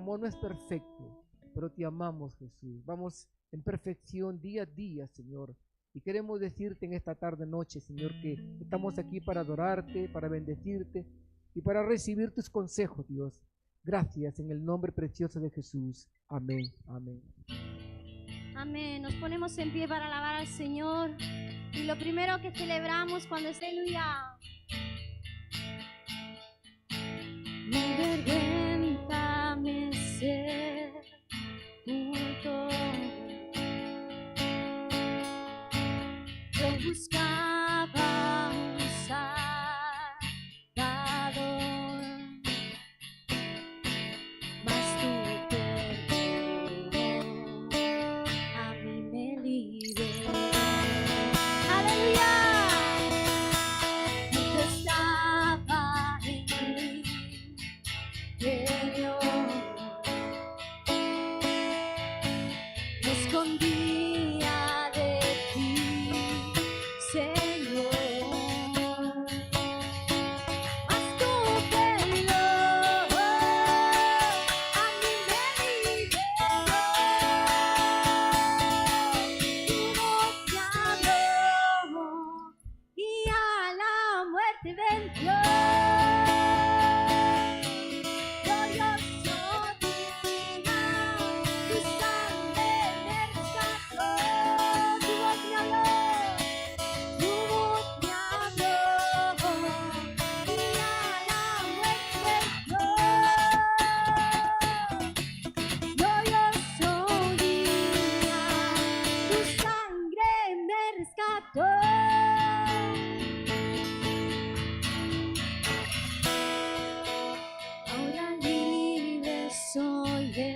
amor no es perfecto, pero te amamos, Jesús. Vamos en perfección día a día, Señor. Y queremos decirte en esta tarde, noche, Señor, que estamos aquí para adorarte, para bendecirte y para recibir tus consejos, Dios. Gracias en el nombre precioso de Jesús. Amén, amén. Amén. Nos ponemos en pie para alabar al Señor. Y lo primero que celebramos cuando es aleluya. Me vergüenza me ser junto. Yo buscaba un Salvador, mas tu perdón a mí me liberó. ¡Aleluya! Yo estaba en mi interior, me escondía de ti, Señor. Mas tu perdón a mí me liberó. Tu voz me habló y a la muerte venció. Glorioso día, tu sangre me rescató. Tu voz me habló y a la muerte venció. Glorioso día, tu sangre me rescató. Ahora libre soy de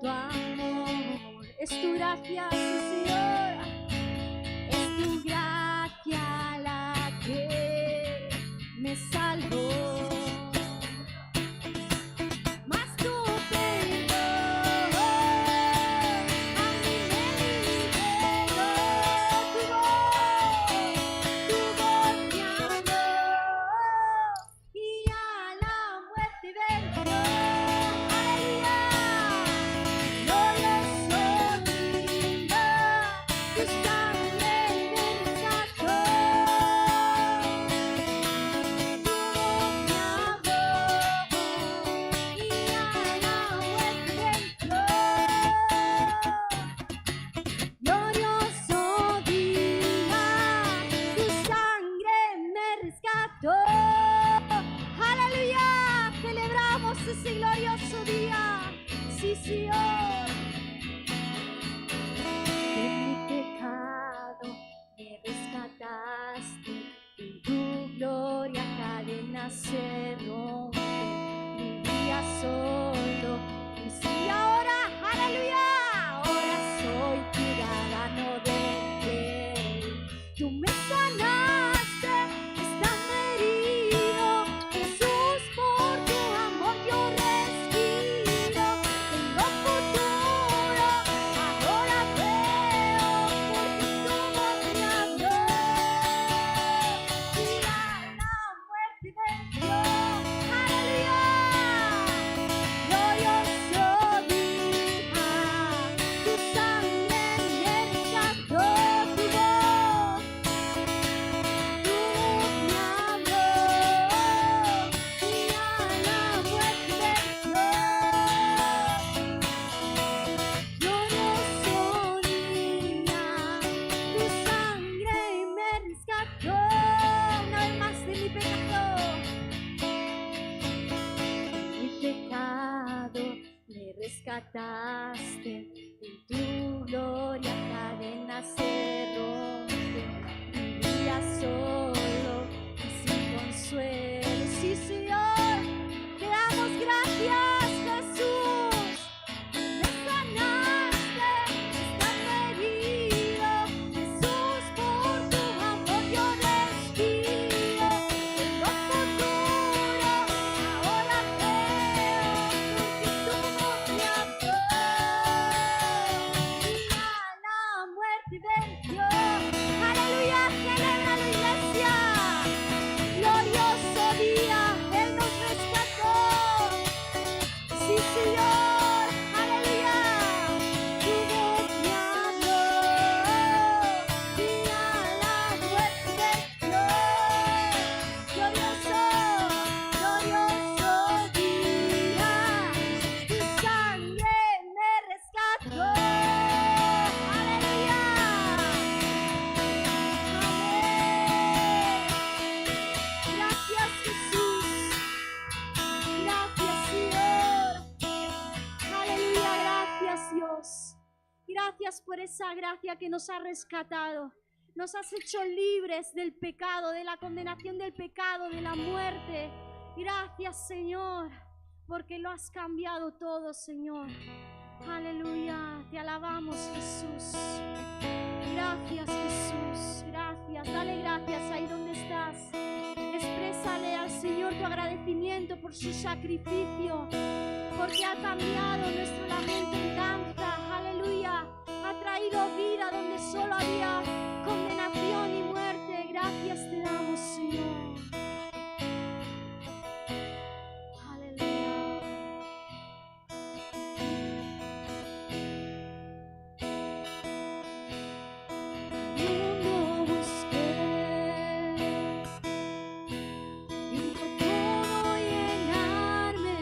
tu amor. Es tu gracia, Señor. Es tu gracia la que me salvó. Mas tu perdón a mí me liberó. Tu voz me habló y a la muerte venció. ¡Aleluya! Glorioso día, tu sangre me rescató. Tu voz me habló y a la muerte venció. Glorioso día, tu sangre me rescató. Aleluya, celebramos ese glorioso día. Sí, Señor. De mi pecado me rescataste, en tu gloria cadenas se rompen. Vivía solo y si ahora, aleluya, ahora soy ciudadano del cielo. Tú me sanaste, estando herido, Jesús, por tu amor yo respiro. Tengo futuro, ahora veo, porque tu voz me habló y a la muerte venció. ¡Aleluya! Glorioso día, tu sangre me rescató. Tu voz me habló y a la muerte venció. Glorioso día, tu sangre me rescató. Una vez más de mi pecado. Mi pecado me rescataste, en tu gloria cadenas se rompen. Vivía solo y sin consuelo. Sí, Señor, te damos gracias, Jesús. Me sanaste, estando herido, Jesús, por tu amor yo respiro. Tengo futuro, ahora veo, porque tu voz me habló y a la muerte venció. Aleluya, celebra la iglesia. Glorioso Señor. Aleluya. Tu voz me habló y a la muerte dio. Glorioso, glorioso día. Tu sangre me rescató. Aleluya. Amén. Gracias, Jesús. Gracias, Señor. Aleluya, gracias, Dios. Gracias por esa gracia que nos ha rescatado. Nos has hecho libres del pecado, de la condenación del pecado, de la muerte. Gracias, Señor, porque lo has cambiado todo, Señor. Aleluya, te alabamos, Jesús. Gracias, Jesús. Gracias. Dale gracias ahí donde estás. Exprésale al Señor tu agradecimiento por su sacrificio, porque ha cambiado nuestro lamento en danza. Aleluya. Ha traído vida donde solo había condenación y muerte. Gracias te damos, Señor. Aleluya. El mundo busqué y por todo llenarme.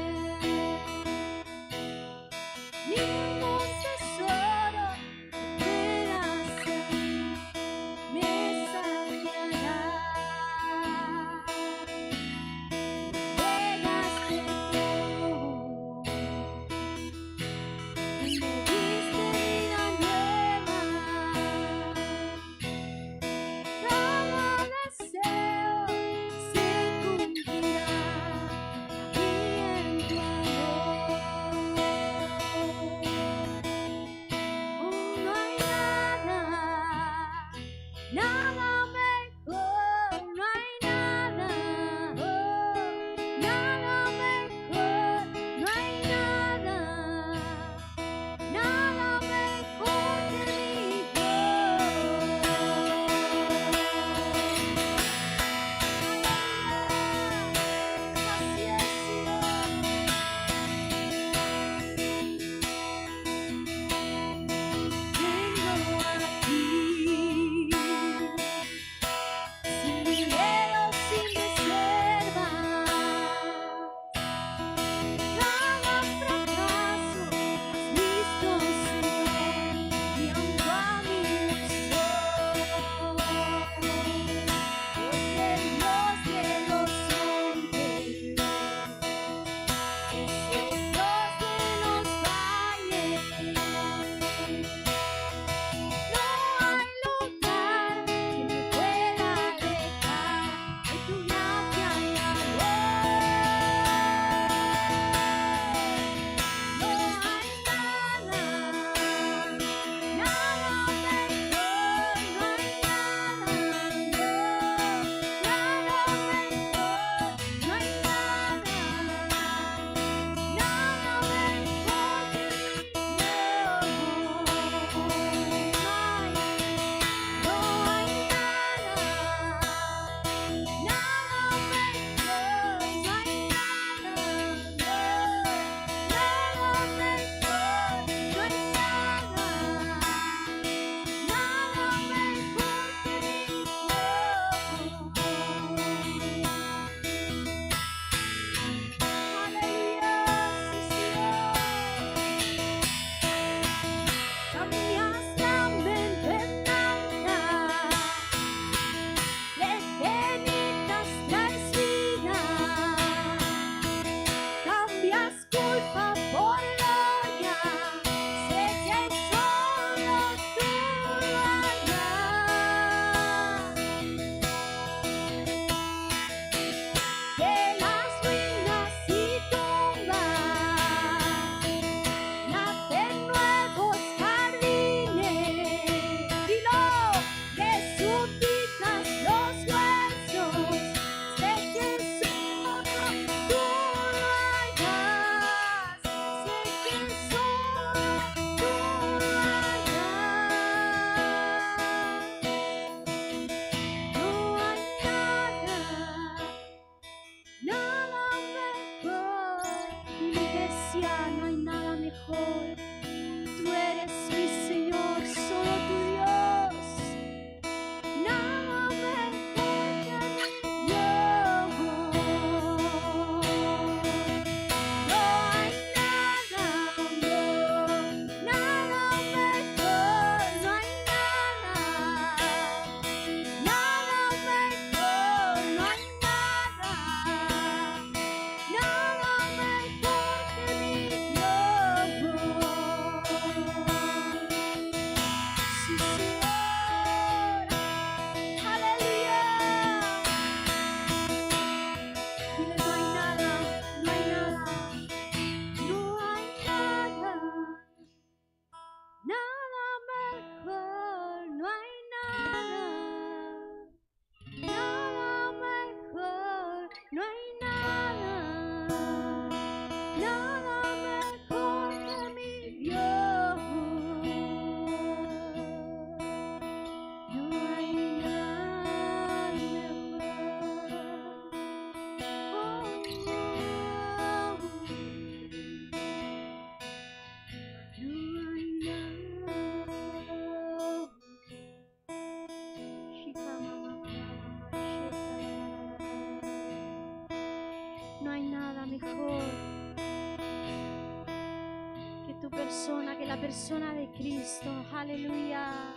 persona que la persona de Cristo. Aleluya.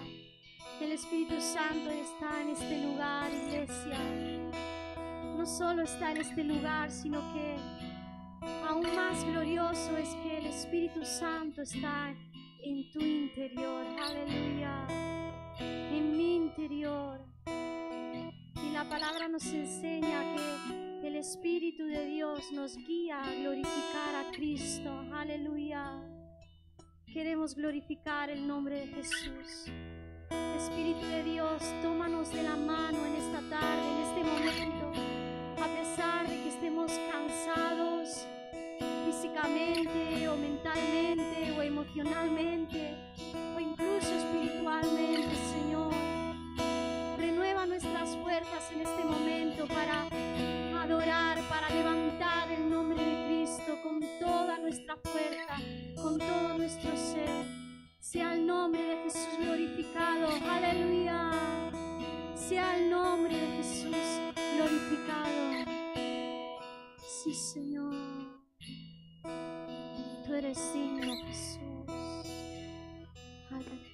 El Espíritu Santo está en este lugar, iglesia. No solo está en este lugar, sino que aún más glorioso es que el Espíritu Santo está en tu interior. Aleluya. En mi interior. Y la palabra nos enseña que el Espíritu de Dios nos guía a glorificar a Cristo. Aleluya. Queremos glorificar el nombre de Jesús. Espíritu de Dios, tómanos de la mano en esta tarde, en este momento. A pesar de que estemos cansados físicamente o mentalmente o emocionalmente o incluso espiritualmente, Señor, renueva nuestras fuerzas en este momento para adorar, para levantar el nombre de Cristo con toda nuestra fuerza, con todo nuestro ser. Sea el nombre de Jesús glorificado. Aleluya. Sea el nombre de Jesús glorificado. Sí, Señor. Tú eres digno, Jesús. Aleluya.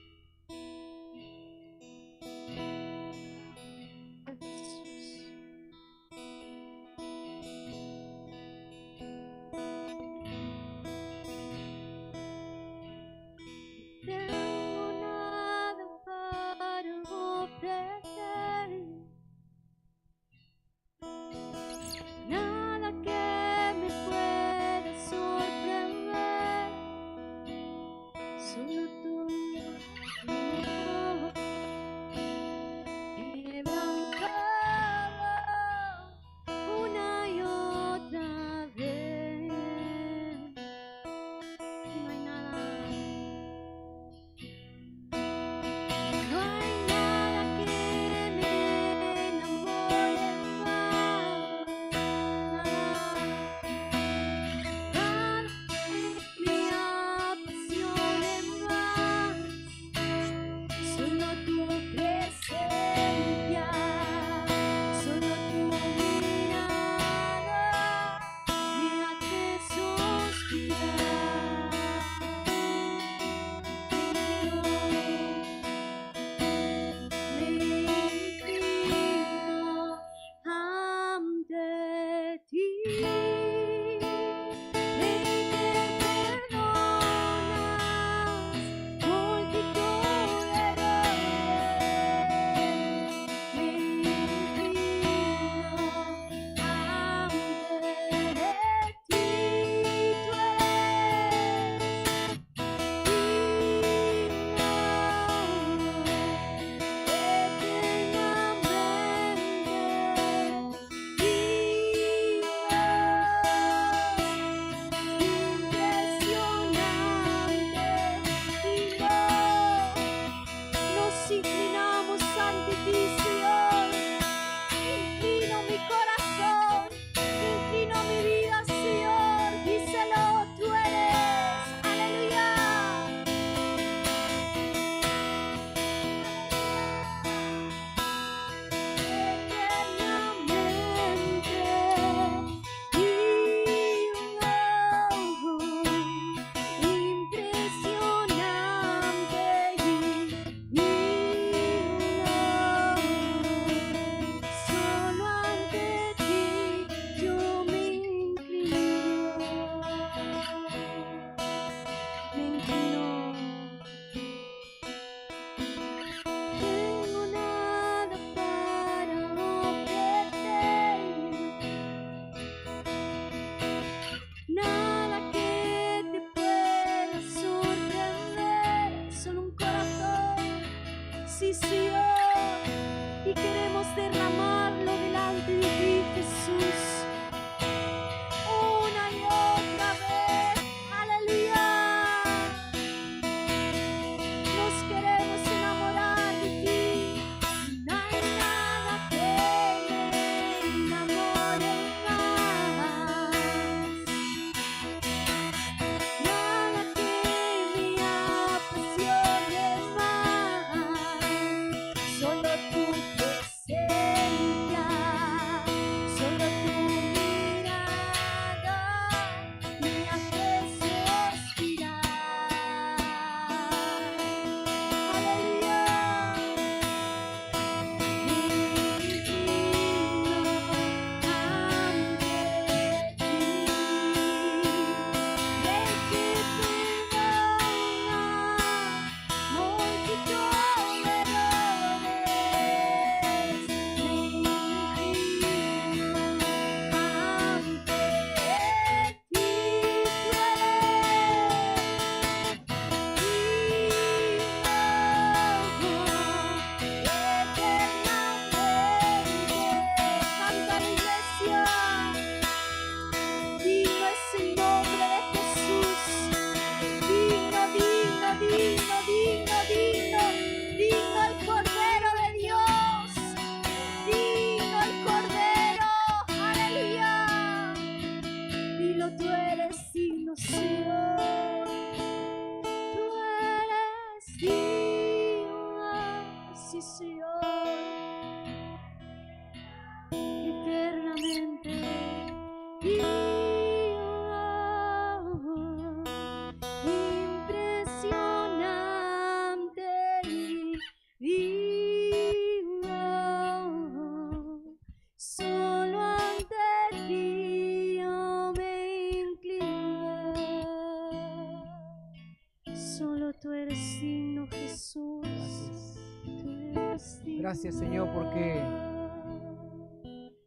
eres digno, Jesús. Gracias. Tú eres digno. Gracias, Señor, porque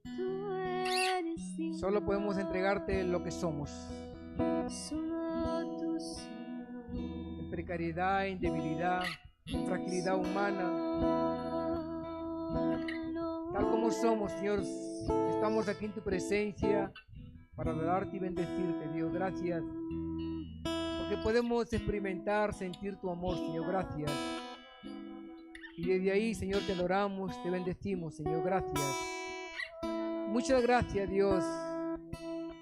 Tú eres digno. solo podemos entregarte lo que somos. Solo tú, Señor. En precariedad, en debilidad, en fragilidad humana. Tal como somos, Señor, estamos aquí en tu presencia para adorarte y bendecirte, Dios. Gracias. Porque podemos experimentar, sentir tu amor, Señor. Gracias. Y desde ahí, Señor, te adoramos, te bendecimos, Señor. Gracias. Muchas gracias, Dios.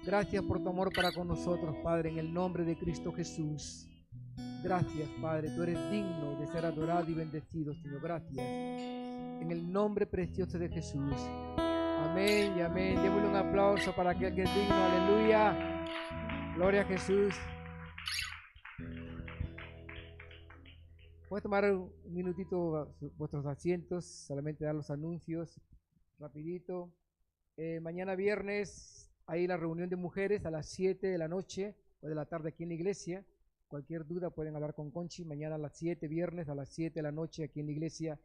Gracias por tu amor para con nosotros, Padre, en el nombre de Cristo Jesús. Gracias, Padre. Tú eres digno de ser adorado y bendecido, Señor. Gracias. En el nombre precioso de Jesús. Amén y amén. Démosle un aplauso para aquel que es digno. Aleluya. Gloria a Jesús. Voy a tomar un minutito vuestros asientos, solamente dar los anuncios rapidito. Mañana viernes hay la reunión de mujeres a las 7 de la noche o de la tarde aquí en la iglesia. Cualquier duda pueden hablar con Conchi. Mañana a las 7, viernes a las 7 de la noche aquí en la iglesia.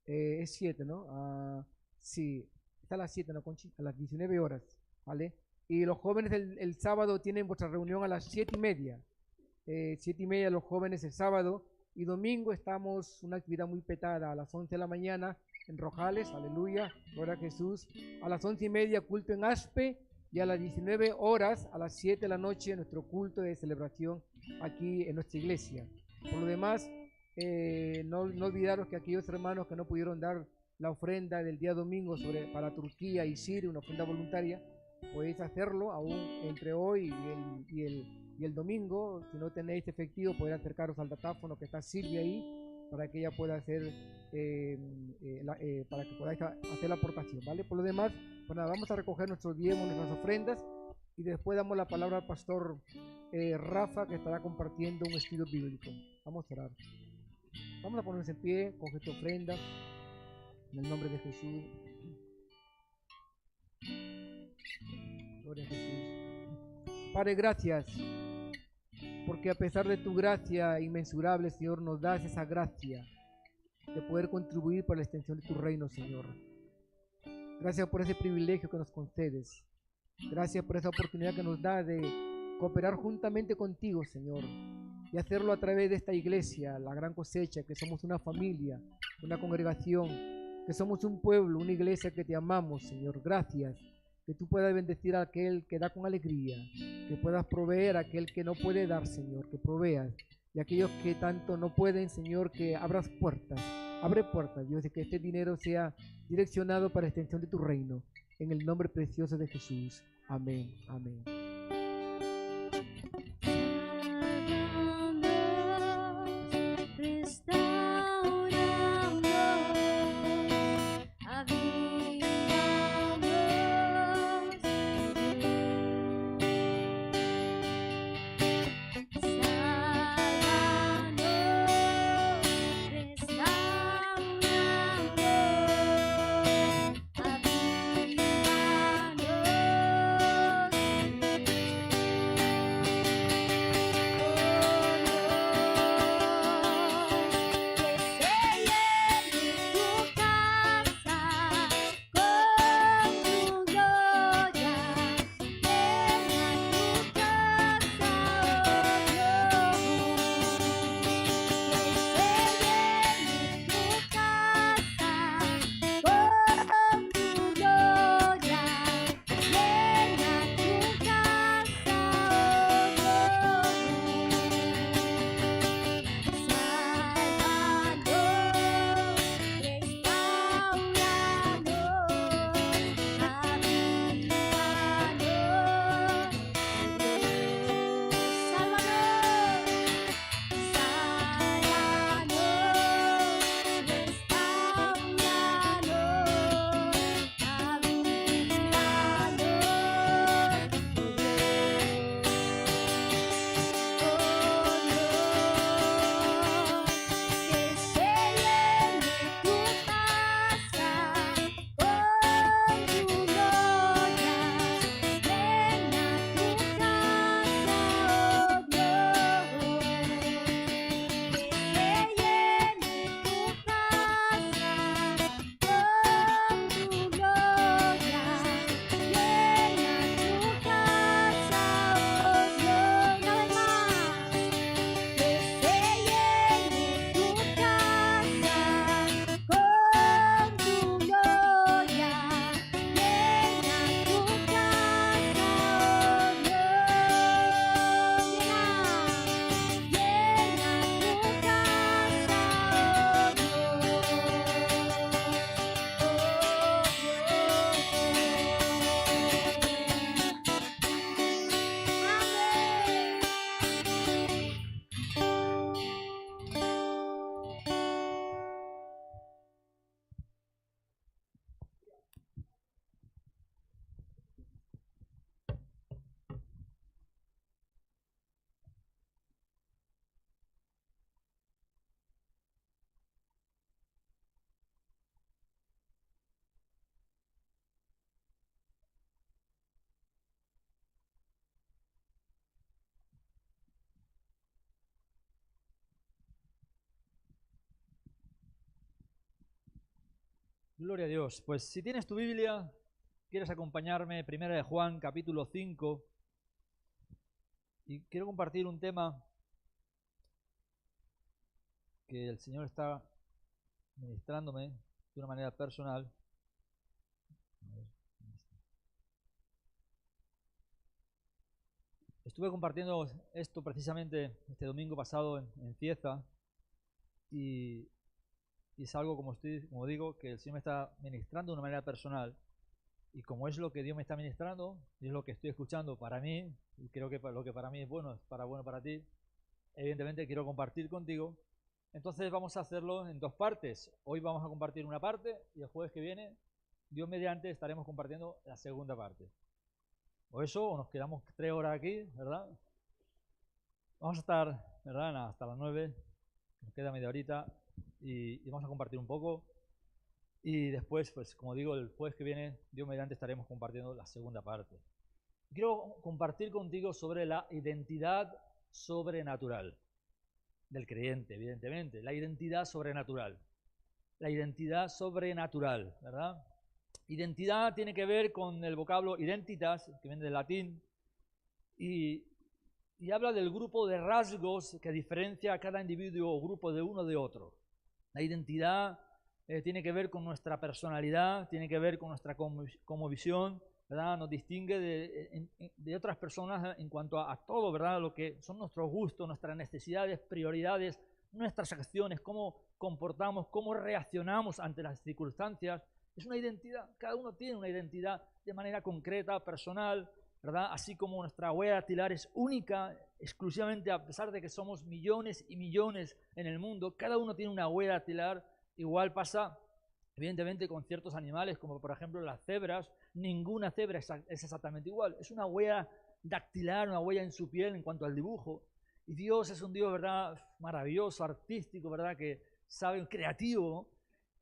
Es 7, ¿no? Sí, está a las 7, ¿no, Conchi? A las 19 horas, ¿vale? Y los jóvenes el sábado tienen vuestra reunión a las 7:30. 7:30 los jóvenes el sábado. Y domingo estamos una actividad muy petada a las 11 de la mañana en Rojales, aleluya, gloria a Jesús. A las 11:30 culto en Aspe y a las 19 horas, a las 7 de la noche, nuestro culto de celebración aquí en nuestra iglesia. Por lo demás, no olvidaros que aquellos hermanos que no pudieron dar la ofrenda del día domingo para Turquía y Siria, una ofrenda voluntaria, podéis hacerlo aún entre hoy y el domingo. Si no tenéis efectivo, podéis acercaros al datáfono que está Silvia ahí para que ella pueda hacer para que podáis hacer la aportación, ¿vale? Por lo demás, pues nada, vamos a recoger nuestros diezmos, nuestras ofrendas y después damos la palabra al pastor Rafa, que estará compartiendo un estudio bíblico. Vamos a orar. Vamos a ponernos en pie, coge tu ofrenda en el nombre de Jesús. Gloria a Jesús. Padre, gracias, porque a pesar de tu gracia inmensurable, Señor, nos das esa gracia de poder contribuir para la extensión de tu reino, Señor. Gracias por ese privilegio que nos concedes. Gracias por esa oportunidad que nos da de cooperar juntamente contigo, Señor, y hacerlo a través de esta iglesia, la Gran Cosecha, que somos una familia, una congregación, que somos un pueblo, una iglesia que te amamos, Señor. Gracias. Que tú puedas bendecir a aquel que da con alegría, que puedas proveer a aquel que no puede dar, Señor, que proveas. Y aquellos que tanto no pueden, Señor, que abras puertas. Abre puertas, Dios, y que este dinero sea direccionado para la extensión de tu reino. En el nombre precioso de Jesús. Amén. Amén. Gloria a Dios. Pues si tienes tu Biblia, quieres acompañarme, Primera de Juan, capítulo 5, y quiero compartir un tema que el Señor está ministrándome de una manera personal. Estuve compartiendo esto precisamente este domingo pasado en Cieza, y es algo, como digo, que el Señor me está ministrando de una manera personal. Y como es lo que Dios me está ministrando, y es lo que estoy escuchando para mí, y creo que lo que para mí es bueno para ti, evidentemente quiero compartir contigo. Entonces vamos a hacerlo en dos partes. Hoy vamos a compartir una parte, y el jueves que viene, Dios mediante, estaremos compartiendo la segunda parte. O eso, o nos quedamos 3 horas aquí, ¿verdad? Vamos a estar, ¿verdad?, hasta las 9, nos queda media horita, y vamos a compartir un poco. Y después, pues como digo, el jueves que viene, Dios mediante, estaremos compartiendo la segunda parte. Quiero compartir contigo sobre la identidad sobrenatural del creyente, evidentemente. La identidad sobrenatural. La identidad sobrenatural, ¿verdad? Identidad tiene que ver con el vocablo identitas, que viene del latín, y habla del grupo de rasgos que diferencia a cada individuo o grupo de uno de otro. La identidad tiene que ver con nuestra personalidad, tiene que ver con nuestra cosmovisión, ¿verdad? Nos distingue de otras personas en cuanto a todo, ¿verdad? Lo que son nuestros gustos, nuestras necesidades, prioridades, nuestras acciones, cómo comportamos, cómo reaccionamos ante las circunstancias. Es una identidad, cada uno tiene una identidad de manera concreta, personal, ¿verdad? Así como nuestra huella dactilar es única, exclusivamente, a pesar de que somos millones y millones en el mundo, cada uno tiene una huella dactilar. Igual pasa, evidentemente, con ciertos animales, como por ejemplo las cebras. Ninguna cebra es exactamente igual. Es una huella dactilar, una huella en su piel en cuanto al dibujo. Y Dios es un Dios, ¿verdad?, maravilloso, artístico, ¿verdad?, que sabe, creativo.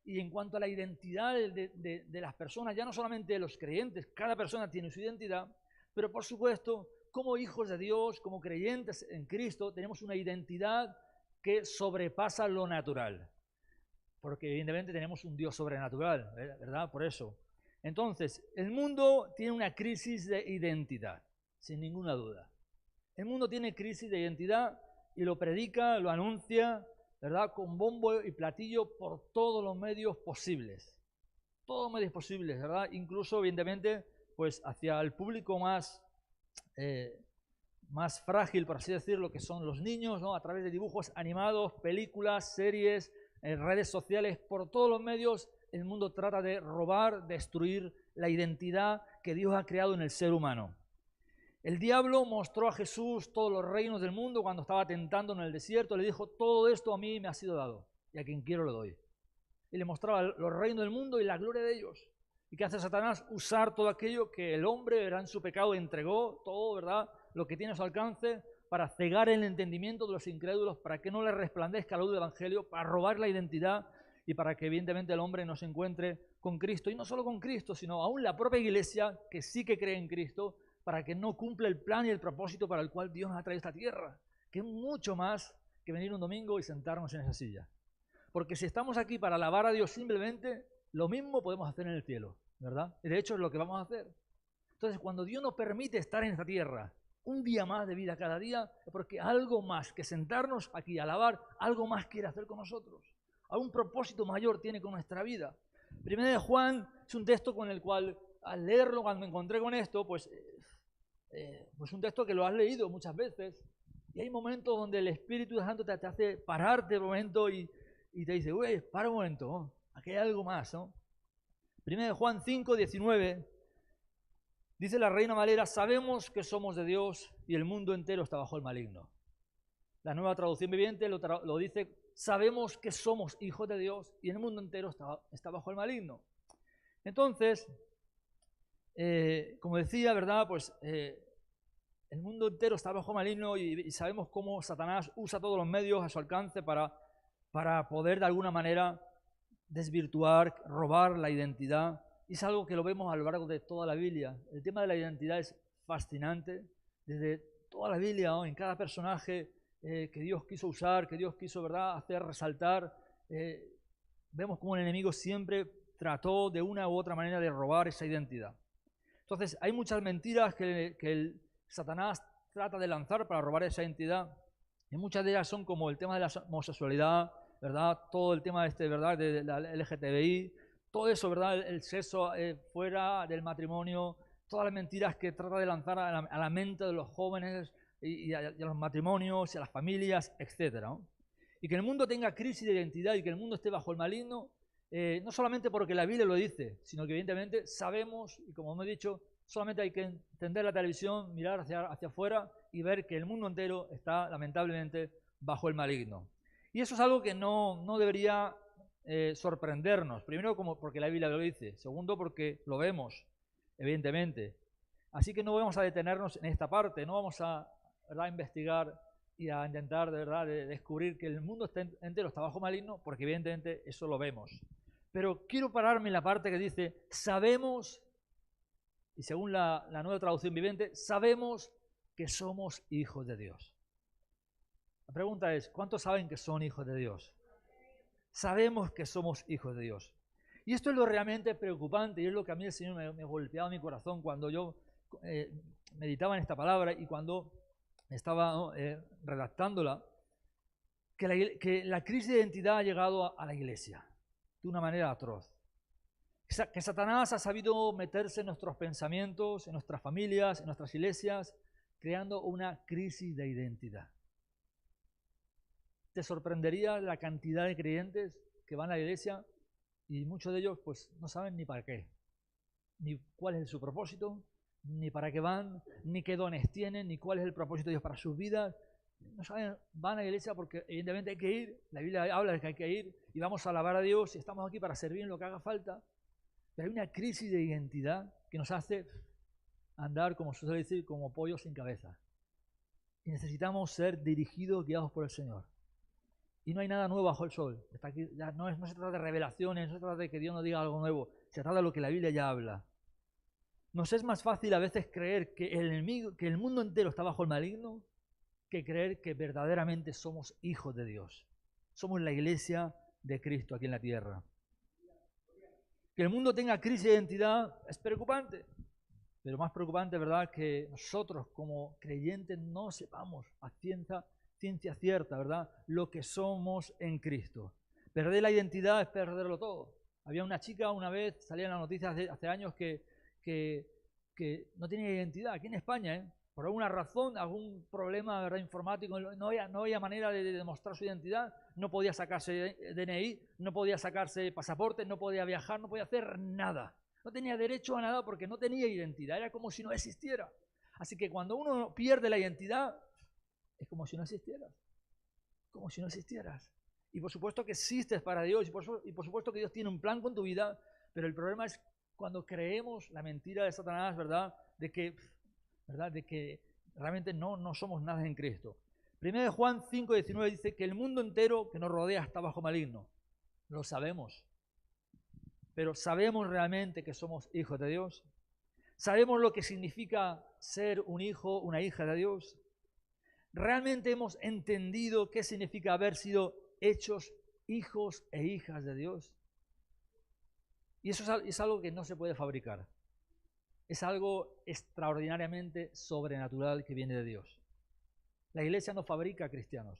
Y en cuanto a la identidad de las personas, ya no solamente de los creyentes, cada persona tiene su identidad, pero por supuesto, como hijos de Dios, como creyentes en Cristo, tenemos una identidad que sobrepasa lo natural. Porque evidentemente tenemos un Dios sobrenatural, ¿verdad? Por eso. Entonces, el mundo tiene una crisis de identidad, sin ninguna duda. El mundo tiene crisis de identidad y lo predica, lo anuncia, ¿verdad?, con bombo y platillo por todos los medios posibles. Todos los medios posibles, ¿verdad? Incluso, evidentemente, pues hacia el público más frágil, por así decirlo, que son los niños, ¿no? A través de dibujos animados, películas, series, en redes sociales, por todos los medios, el mundo trata de robar, destruir la identidad que Dios ha creado en el ser humano. El diablo mostró a Jesús todos los reinos del mundo cuando estaba tentando en el desierto. Le dijo: todo esto a mí me ha sido dado, y a quien quiero lo doy. Y le mostraba los reinos del mundo y la gloria de ellos. ¿Y qué hace Satanás? Usar todo aquello que el hombre, ¿verdad?, en su pecado entregó, todo, ¿verdad?, lo que tiene a su alcance, para cegar el entendimiento de los incrédulos, para que no les resplandezca la luz del Evangelio, para robar la identidad y para que evidentemente el hombre no se encuentre con Cristo. Y no solo con Cristo, sino aún la propia iglesia, que sí que cree en Cristo, para que no cumpla el plan y el propósito para el cual Dios nos ha traído a esta tierra, que es mucho más que venir un domingo y sentarnos en esa silla. Porque si estamos aquí para alabar a Dios simplemente, lo mismo podemos hacer en el cielo, ¿verdad? Y de hecho es lo que vamos a hacer. Entonces, cuando Dios nos permite estar en esta tierra un día más de vida cada día, es porque algo más que sentarnos aquí a alabar, algo más quiere hacer con nosotros. Algún propósito mayor tiene con nuestra vida. Primera de Juan es un texto con el cual, al leerlo, cuando me encontré con esto, pues un texto que lo has leído muchas veces, y hay momentos donde el Espíritu Santo te hace pararte un momento y te dice: uy, para un momento, ¿no? Aquí hay algo más, ¿no? Primera de Juan 5, 19. Dice la Reina Valera: sabemos que somos de Dios y el mundo entero está bajo el maligno. La Nueva Traducción Viviente lo dice: sabemos que somos hijos de Dios y el mundo entero está bajo el maligno. Entonces, como decía, ¿verdad?, pues el mundo entero está bajo el maligno y sabemos cómo Satanás usa todos los medios a su alcance para poder de alguna manera desvirtuar, robar la identidad. Y es algo que lo vemos a lo largo de toda la Biblia. El tema de la identidad es fascinante. Desde toda la Biblia, ¿no?, en cada personaje que Dios quiso usar, que Dios quiso, ¿verdad?, hacer resaltar, vemos cómo el enemigo siempre trató de una u otra manera de robar esa identidad. Entonces, hay muchas mentiras que el Satanás trata de lanzar para robar esa identidad, y muchas de ellas son como el tema de la homosexualidad, ¿verdad? Todo el tema ¿verdad? De la LGTBI, todo eso, ¿verdad? El sexo fuera del matrimonio, todas las mentiras que trata de lanzar a la mente de los jóvenes y a los matrimonios y a las familias, etc., ¿no? Y que el mundo tenga crisis de identidad y que el mundo esté bajo el maligno, no solamente porque la Biblia lo dice, sino que evidentemente sabemos, y como hemos dicho, solamente hay que entender la televisión, mirar hacia afuera y ver que el mundo entero está lamentablemente bajo el maligno. Y eso es algo que no debería sorprendernos. Primero, como porque la Biblia lo dice. Segundo, porque lo vemos, evidentemente. Así que no vamos a detenernos en esta parte, no vamos a, ¿verdad?, investigar y a intentar de descubrir que el mundo entero está bajo maligno, porque evidentemente eso lo vemos. Pero quiero pararme en la parte que dice, sabemos, y según la Nueva Traducción Viviente, sabemos que somos hijos de Dios. La pregunta es, ¿cuántos saben que son hijos de Dios? Sabemos que somos hijos de Dios. Y esto es lo realmente preocupante, y es lo que a mí el Señor me golpeaba mi corazón cuando yo meditaba en esta palabra y cuando estaba redactándola, que la crisis de identidad ha llegado a la iglesia de una manera atroz. Que Satanás ha sabido meterse en nuestros pensamientos, en nuestras familias, en nuestras iglesias, creando una crisis de identidad. Te sorprendería la cantidad de creyentes que van a la iglesia y muchos de ellos pues no saben ni para qué, ni cuál es su propósito, ni para qué van, ni qué dones tienen, ni cuál es el propósito de Dios para sus vidas. No saben, van a la iglesia porque evidentemente hay que ir, la Biblia habla de que hay que ir y vamos a alabar a Dios y estamos aquí para servir en lo que haga falta, pero hay una crisis de identidad que nos hace andar, como se suele decir, como pollos sin cabeza. Y necesitamos ser dirigidos, guiados por el Señor. Y no hay nada nuevo bajo el sol. Está aquí, ya no se trata de revelaciones, no se trata de que Dios nos diga algo nuevo, se trata de lo que la Biblia ya habla. Nos es más fácil a veces creer que el enemigo, que el mundo entero está bajo el maligno, que creer que verdaderamente somos hijos de Dios. Somos la iglesia de Cristo aquí en la tierra. Que el mundo tenga crisis de identidad es preocupante, pero más preocupante, ¿verdad?, que nosotros como creyentes no sepamos a ciencia cierta, ¿verdad?, lo que somos en Cristo. Perder la identidad es perderlo todo. Había una chica una vez, salía en las noticias hace años que no tenía identidad, aquí en España, por alguna razón, algún problema, ¿verdad?, informático, no había manera de demostrar su identidad, no podía sacarse DNI, no podía sacarse pasaporte, no podía viajar, no podía hacer nada. No tenía derecho a nada porque no tenía identidad, era como si no existiera. Así que cuando uno pierde la identidad, es como si no existieras. Como si no existieras. Y por supuesto que existes para Dios, y por supuesto que Dios tiene un plan con tu vida, pero el problema es cuando creemos la mentira de Satanás, ¿verdad?, de que realmente no somos nada en Cristo. 1 Juan 5:19 dice que el mundo entero que nos rodea está bajo maligno. Lo sabemos. Pero ¿sabemos realmente que somos hijos de Dios? ¿Sabemos lo que significa ser un hijo, una hija de Dios? ¿Realmente hemos entendido qué significa haber sido hechos hijos e hijas de Dios? Y eso es algo que no se puede fabricar. Es algo extraordinariamente sobrenatural que viene de Dios. La iglesia no fabrica cristianos.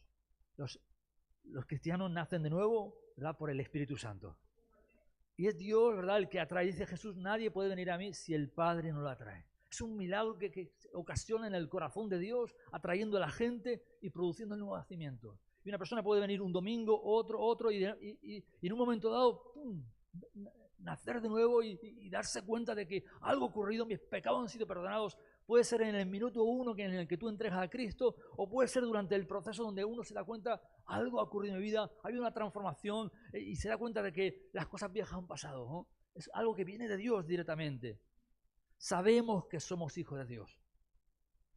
Los cristianos nacen de nuevo, ¿verdad?, por el Espíritu Santo. Y es Dios, ¿verdad?, el que atrae. Dice Jesús, nadie puede venir a mí si el Padre no lo atrae. Es un milagro que ocasiona en el corazón de Dios, atrayendo a la gente y produciendo el nuevo nacimiento. Y una persona puede venir un domingo, otro, y en un momento dado, ¡pum!, nacer de nuevo y darse cuenta de que algo ha ocurrido, mis pecados han sido perdonados. Puede ser en el minuto 1 en el que tú entregas a Cristo, o puede ser durante el proceso donde uno se da cuenta, algo ha ocurrido en mi vida, ha habido una transformación y se da cuenta de que las cosas viejas han pasado, ¿no? Es algo que viene de Dios directamente. Sabemos que somos hijos de Dios.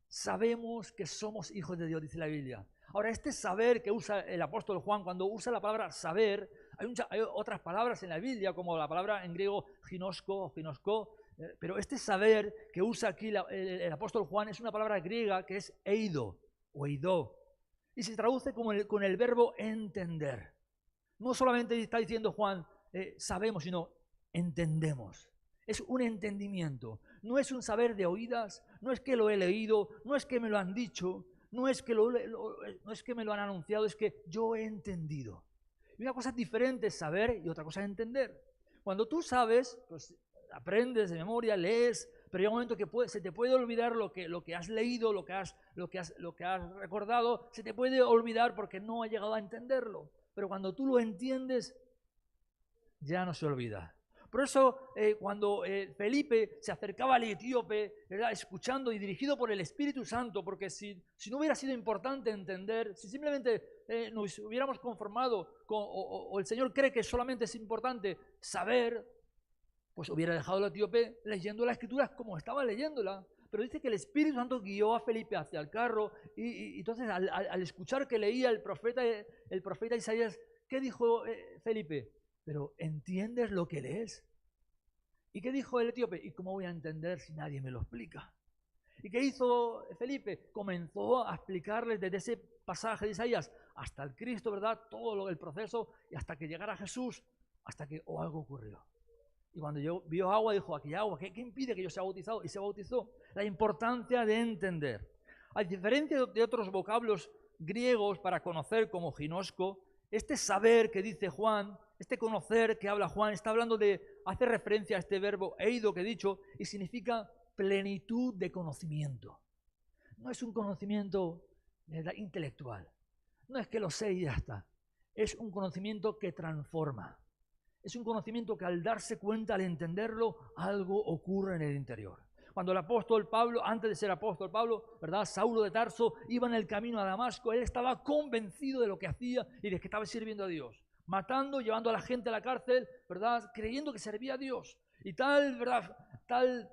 Sabemos que somos hijos de Dios, dice la Biblia. Ahora, este saber que usa el apóstol Juan, cuando usa la palabra saber, hay otras palabras en la Biblia, como la palabra en griego ginosko, pero este saber que usa aquí el apóstol Juan es una palabra griega que es eido o eidó, y se traduce con el verbo entender. No solamente está diciendo Juan, sabemos, sino entendemos. Es un entendimiento. No es un saber de oídas, no es que lo he leído, no es que me lo han dicho, no es que, no es que me lo han anunciado, es que yo he entendido. Y una cosa diferente es saber y otra cosa es entender. Cuando tú sabes, pues aprendes de memoria, lees, pero llega un momento que se te puede olvidar lo que has leído, lo que has recordado, se te puede olvidar porque no has llegado a entenderlo. Pero cuando tú lo entiendes, ya no se olvida. Por eso cuando Felipe se acercaba al etíope, ¿verdad?, escuchando y dirigido por el Espíritu Santo, porque si no hubiera sido importante entender, si simplemente nos hubiéramos conformado o el Señor cree que solamente es importante saber, pues hubiera dejado al etíope leyendo la Escritura como estaba leyéndola. Pero dice que el Espíritu Santo guió a Felipe hacia el carro y entonces al escuchar que leía el profeta Isaías, ¿qué dijo Felipe? Pero ¿entiendes lo que lees? ¿Y qué dijo el etíope? ¿Y cómo voy a entender si nadie me lo explica? ¿Y qué hizo Felipe? Comenzó a explicarles desde ese pasaje de Isaías hasta el Cristo, ¿verdad? Todo el proceso y hasta que llegara Jesús, hasta que algo ocurrió. Y cuando vio agua, dijo, aquí hay agua, ¿qué impide que yo sea bautizado? Y se bautizó. La importancia de entender. A diferencia de otros vocablos griegos para conocer como ginosco, este saber que dice Juan, este conocer que habla Juan, está hablando hace referencia a este verbo eido que he dicho, y significa plenitud de conocimiento. No es un conocimiento intelectual, no es que lo sé y ya está, es un conocimiento que transforma. Es un conocimiento que al darse cuenta, al entenderlo, algo ocurre en el interior. Cuando el apóstol Pablo, antes de ser apóstol Pablo, ¿verdad?, Saulo de Tarso, iba en el camino a Damasco, él estaba convencido de lo que hacía y de que estaba sirviendo a Dios. Matando, llevando a la gente a la cárcel, ¿verdad?, creyendo que servía a Dios. Y tal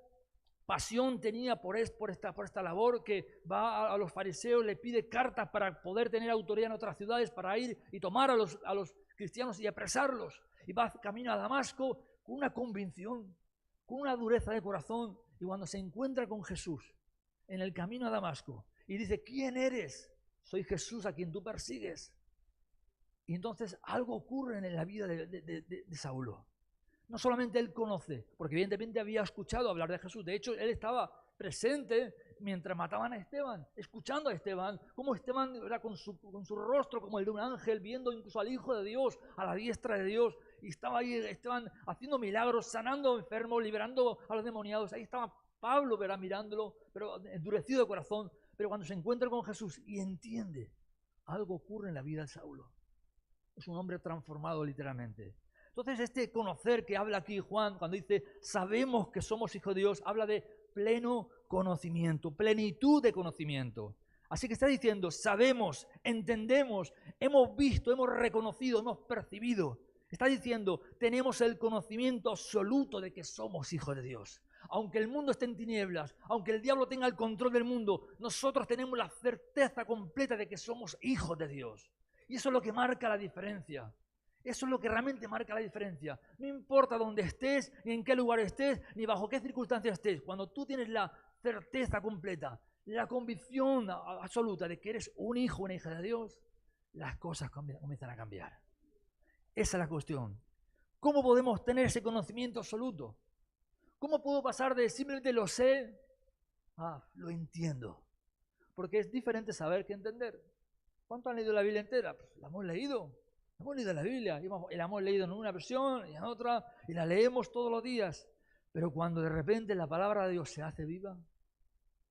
pasión tenía por esta labor que va a los fariseos, le pide cartas para poder tener autoridad en otras ciudades, para ir y tomar a los cristianos y apresarlos. Y va camino a Damasco con una convicción, con una dureza de corazón. Y cuando se encuentra con Jesús en el camino a Damasco y dice, ¿quién eres? Soy Jesús a quien tú persigues. Y entonces algo ocurre en la vida de Saulo. No solamente él conoce, porque evidentemente había escuchado hablar de Jesús. De hecho, él estaba presente mientras mataban a Esteban, escuchando a Esteban, como Esteban era con su rostro como el de un ángel, viendo incluso al Hijo de Dios, a la diestra de Dios, y estaba ahí Esteban haciendo milagros, sanando enfermos, liberando a los demoniados. Ahí estaba Pablo, ¿verdad?, mirándolo, pero endurecido de corazón. Pero cuando se encuentra con Jesús y entiende, algo ocurre en la vida de Saulo. Es un hombre transformado literalmente. Entonces este conocer que habla aquí Juan, cuando dice sabemos que somos hijos de Dios, habla de pleno conocimiento, plenitud de conocimiento. Así que está diciendo, sabemos, entendemos, hemos visto, hemos reconocido, hemos percibido. Está diciendo, tenemos el conocimiento absoluto de que somos hijos de Dios. Aunque el mundo esté en tinieblas, aunque el diablo tenga el control del mundo, nosotros tenemos la certeza completa de que somos hijos de Dios. Y eso es lo que marca la diferencia. Eso es lo que realmente marca la diferencia. No importa dónde estés, ni en qué lugar estés, ni bajo qué circunstancias estés. Cuando tú tienes la certeza completa, la convicción absoluta de que eres un hijo, una hija de Dios, las cosas comienzan a cambiar. Esa es la cuestión. ¿Cómo podemos tener ese conocimiento absoluto? ¿Cómo puedo pasar de simplemente lo sé a lo entiendo? Porque es diferente saber que entender. ¿Cuánto han leído la Biblia entera? Pues la hemos leído. Hemos leído la Biblia y la hemos leído en una versión y en otra y la leemos todos los días. Pero cuando de repente la palabra de Dios se hace viva,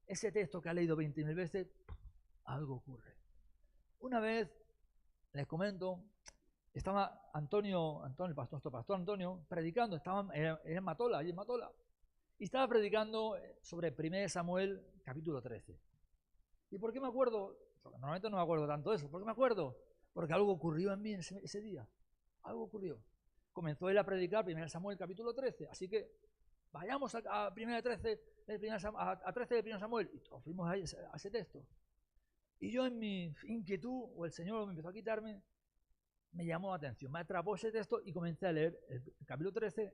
ese texto que ha leído 20.000 veces, algo ocurre. Una vez, les comento, estaba nuestro pastor Antonio, predicando, estaba en Matola, allí en Matola, y estaba predicando sobre 1 Samuel capítulo 13. ¿Y por qué me acuerdo? Porque normalmente no me acuerdo tanto de eso. ¿Por qué me acuerdo? Porque algo ocurrió en mí ese día. Algo ocurrió. Comenzó él a predicar 1 Samuel capítulo 13. Así que vayamos a 13 de 1 Samuel. Y todos fuimos a ese texto. Y yo en mi inquietud, o el Señor me empezó a quitarme, me llamó la atención. Me atrapó ese texto y comencé a leer el capítulo 13.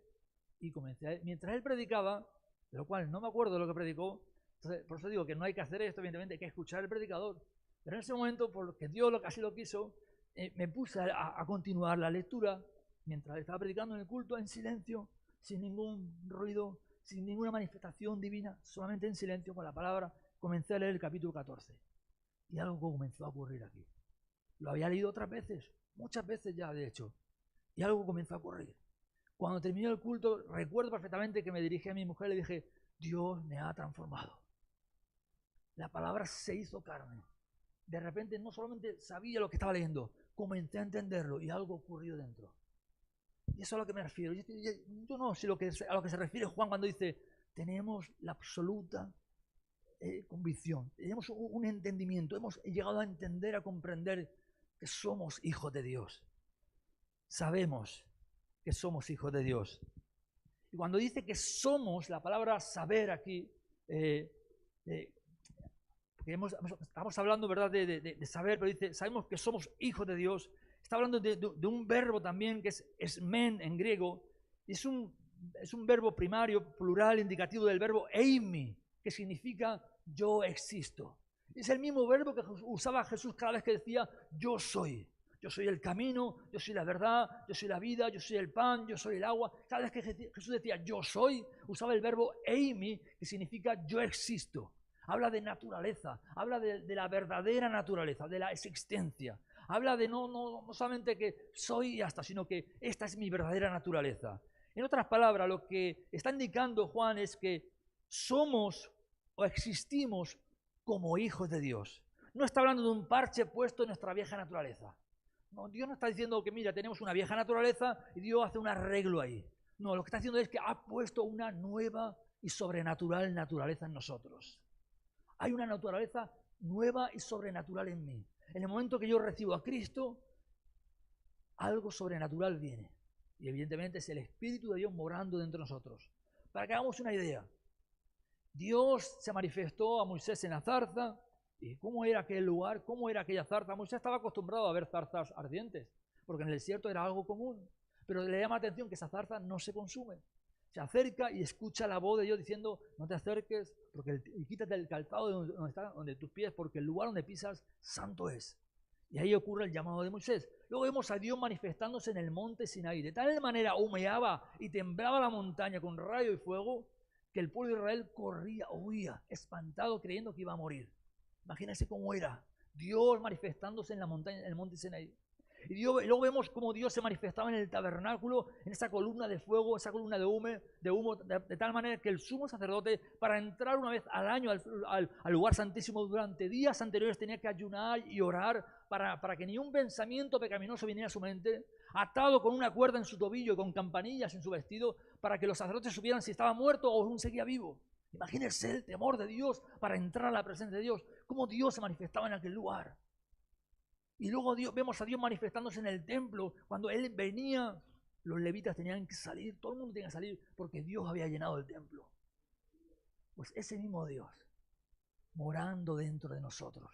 Y mientras él predicaba, de lo cual no me acuerdo de lo que predicó. Entonces, por eso digo que no hay que hacer esto, evidentemente hay que escuchar al predicador. Pero en ese momento, porque Dios así lo quiso, me puse a continuar la lectura mientras estaba predicando en el culto en silencio, sin ningún ruido, sin ninguna manifestación divina, solamente en silencio con la palabra, comencé a leer el capítulo 14. Y algo comenzó a ocurrir aquí. Lo había leído otras veces, muchas veces ya de hecho, y algo comenzó a ocurrir. Cuando terminó el culto, recuerdo perfectamente que me dirigí a mi mujer y le dije, Dios me ha transformado. La palabra se hizo carne. De repente no solamente sabía lo que estaba leyendo, comencé a entenderlo y algo ocurrió dentro. Y eso es a lo que me refiero. Yo no sé a lo que se refiere Juan cuando dice, tenemos la absoluta convicción, tenemos un entendimiento, hemos llegado a entender, a comprender que somos hijos de Dios. Sabemos que somos hijos de Dios. Y cuando dice que somos, la palabra saber aquí, porque estamos hablando, ¿verdad?, de saber, pero dice, sabemos que somos hijos de Dios. Está hablando de un verbo también que es men en griego. Y es un verbo primario, plural, indicativo del verbo eimi, que significa yo existo. Es el mismo verbo que usaba Jesús cada vez que decía yo soy. Yo soy el camino, yo soy la verdad, yo soy la vida, yo soy el pan, yo soy el agua. Cada vez que Jesús decía yo soy, usaba el verbo eimi, que significa yo existo. Habla de naturaleza, habla de la verdadera naturaleza, de la existencia. Habla de no solamente que soy y ya está, sino que esta es mi verdadera naturaleza. En otras palabras, lo que está indicando Juan es que somos o existimos como hijos de Dios. No está hablando de un parche puesto en nuestra vieja naturaleza. No, Dios no está diciendo que, mira, tenemos una vieja naturaleza y Dios hace un arreglo ahí. No, lo que está haciendo es que ha puesto una nueva y sobrenatural naturaleza en nosotros. Hay una naturaleza nueva y sobrenatural en mí. En el momento que yo recibo a Cristo, algo sobrenatural viene. Y evidentemente es el Espíritu de Dios morando dentro de nosotros. Para que hagamos una idea, Dios se manifestó a Moisés en la zarza. ¿Y cómo era aquel lugar? ¿Cómo era aquella zarza? Moisés estaba acostumbrado a ver zarzas ardientes, porque en el desierto era algo común. Pero le llama la atención que esa zarza no se consume. Se acerca y escucha la voz de Dios diciendo, no te acerques, y quítate el calzado donde tus pies, porque el lugar donde pisas santo es. Y ahí ocurre el llamado de Moisés. Luego vemos a Dios manifestándose en el monte Sinaí. De tal manera humeaba y temblaba la montaña con rayo y fuego, que el pueblo de Israel corría, huía, espantado, creyendo que iba a morir. Imagínense cómo era Dios manifestándose en la montaña, en el monte Sinaí. Y luego vemos cómo Dios se manifestaba en el tabernáculo, en esa columna de fuego, esa columna de humo, de tal manera que el sumo sacerdote, para entrar una vez al año al lugar santísimo, durante días anteriores tenía que ayunar y orar para que ni un pensamiento pecaminoso viniera a su mente, atado con una cuerda en su tobillo y con campanillas en su vestido, para que los sacerdotes supieran si estaba muerto o aún seguía vivo. Imagínense el temor de Dios para entrar a la presencia de Dios, cómo Dios se manifestaba en aquel lugar. Y luego vemos a Dios manifestándose en el templo. Cuando Él venía, los levitas tenían que salir, todo el mundo tenía que salir, porque Dios había llenado el templo. Pues ese mismo Dios, morando dentro de nosotros,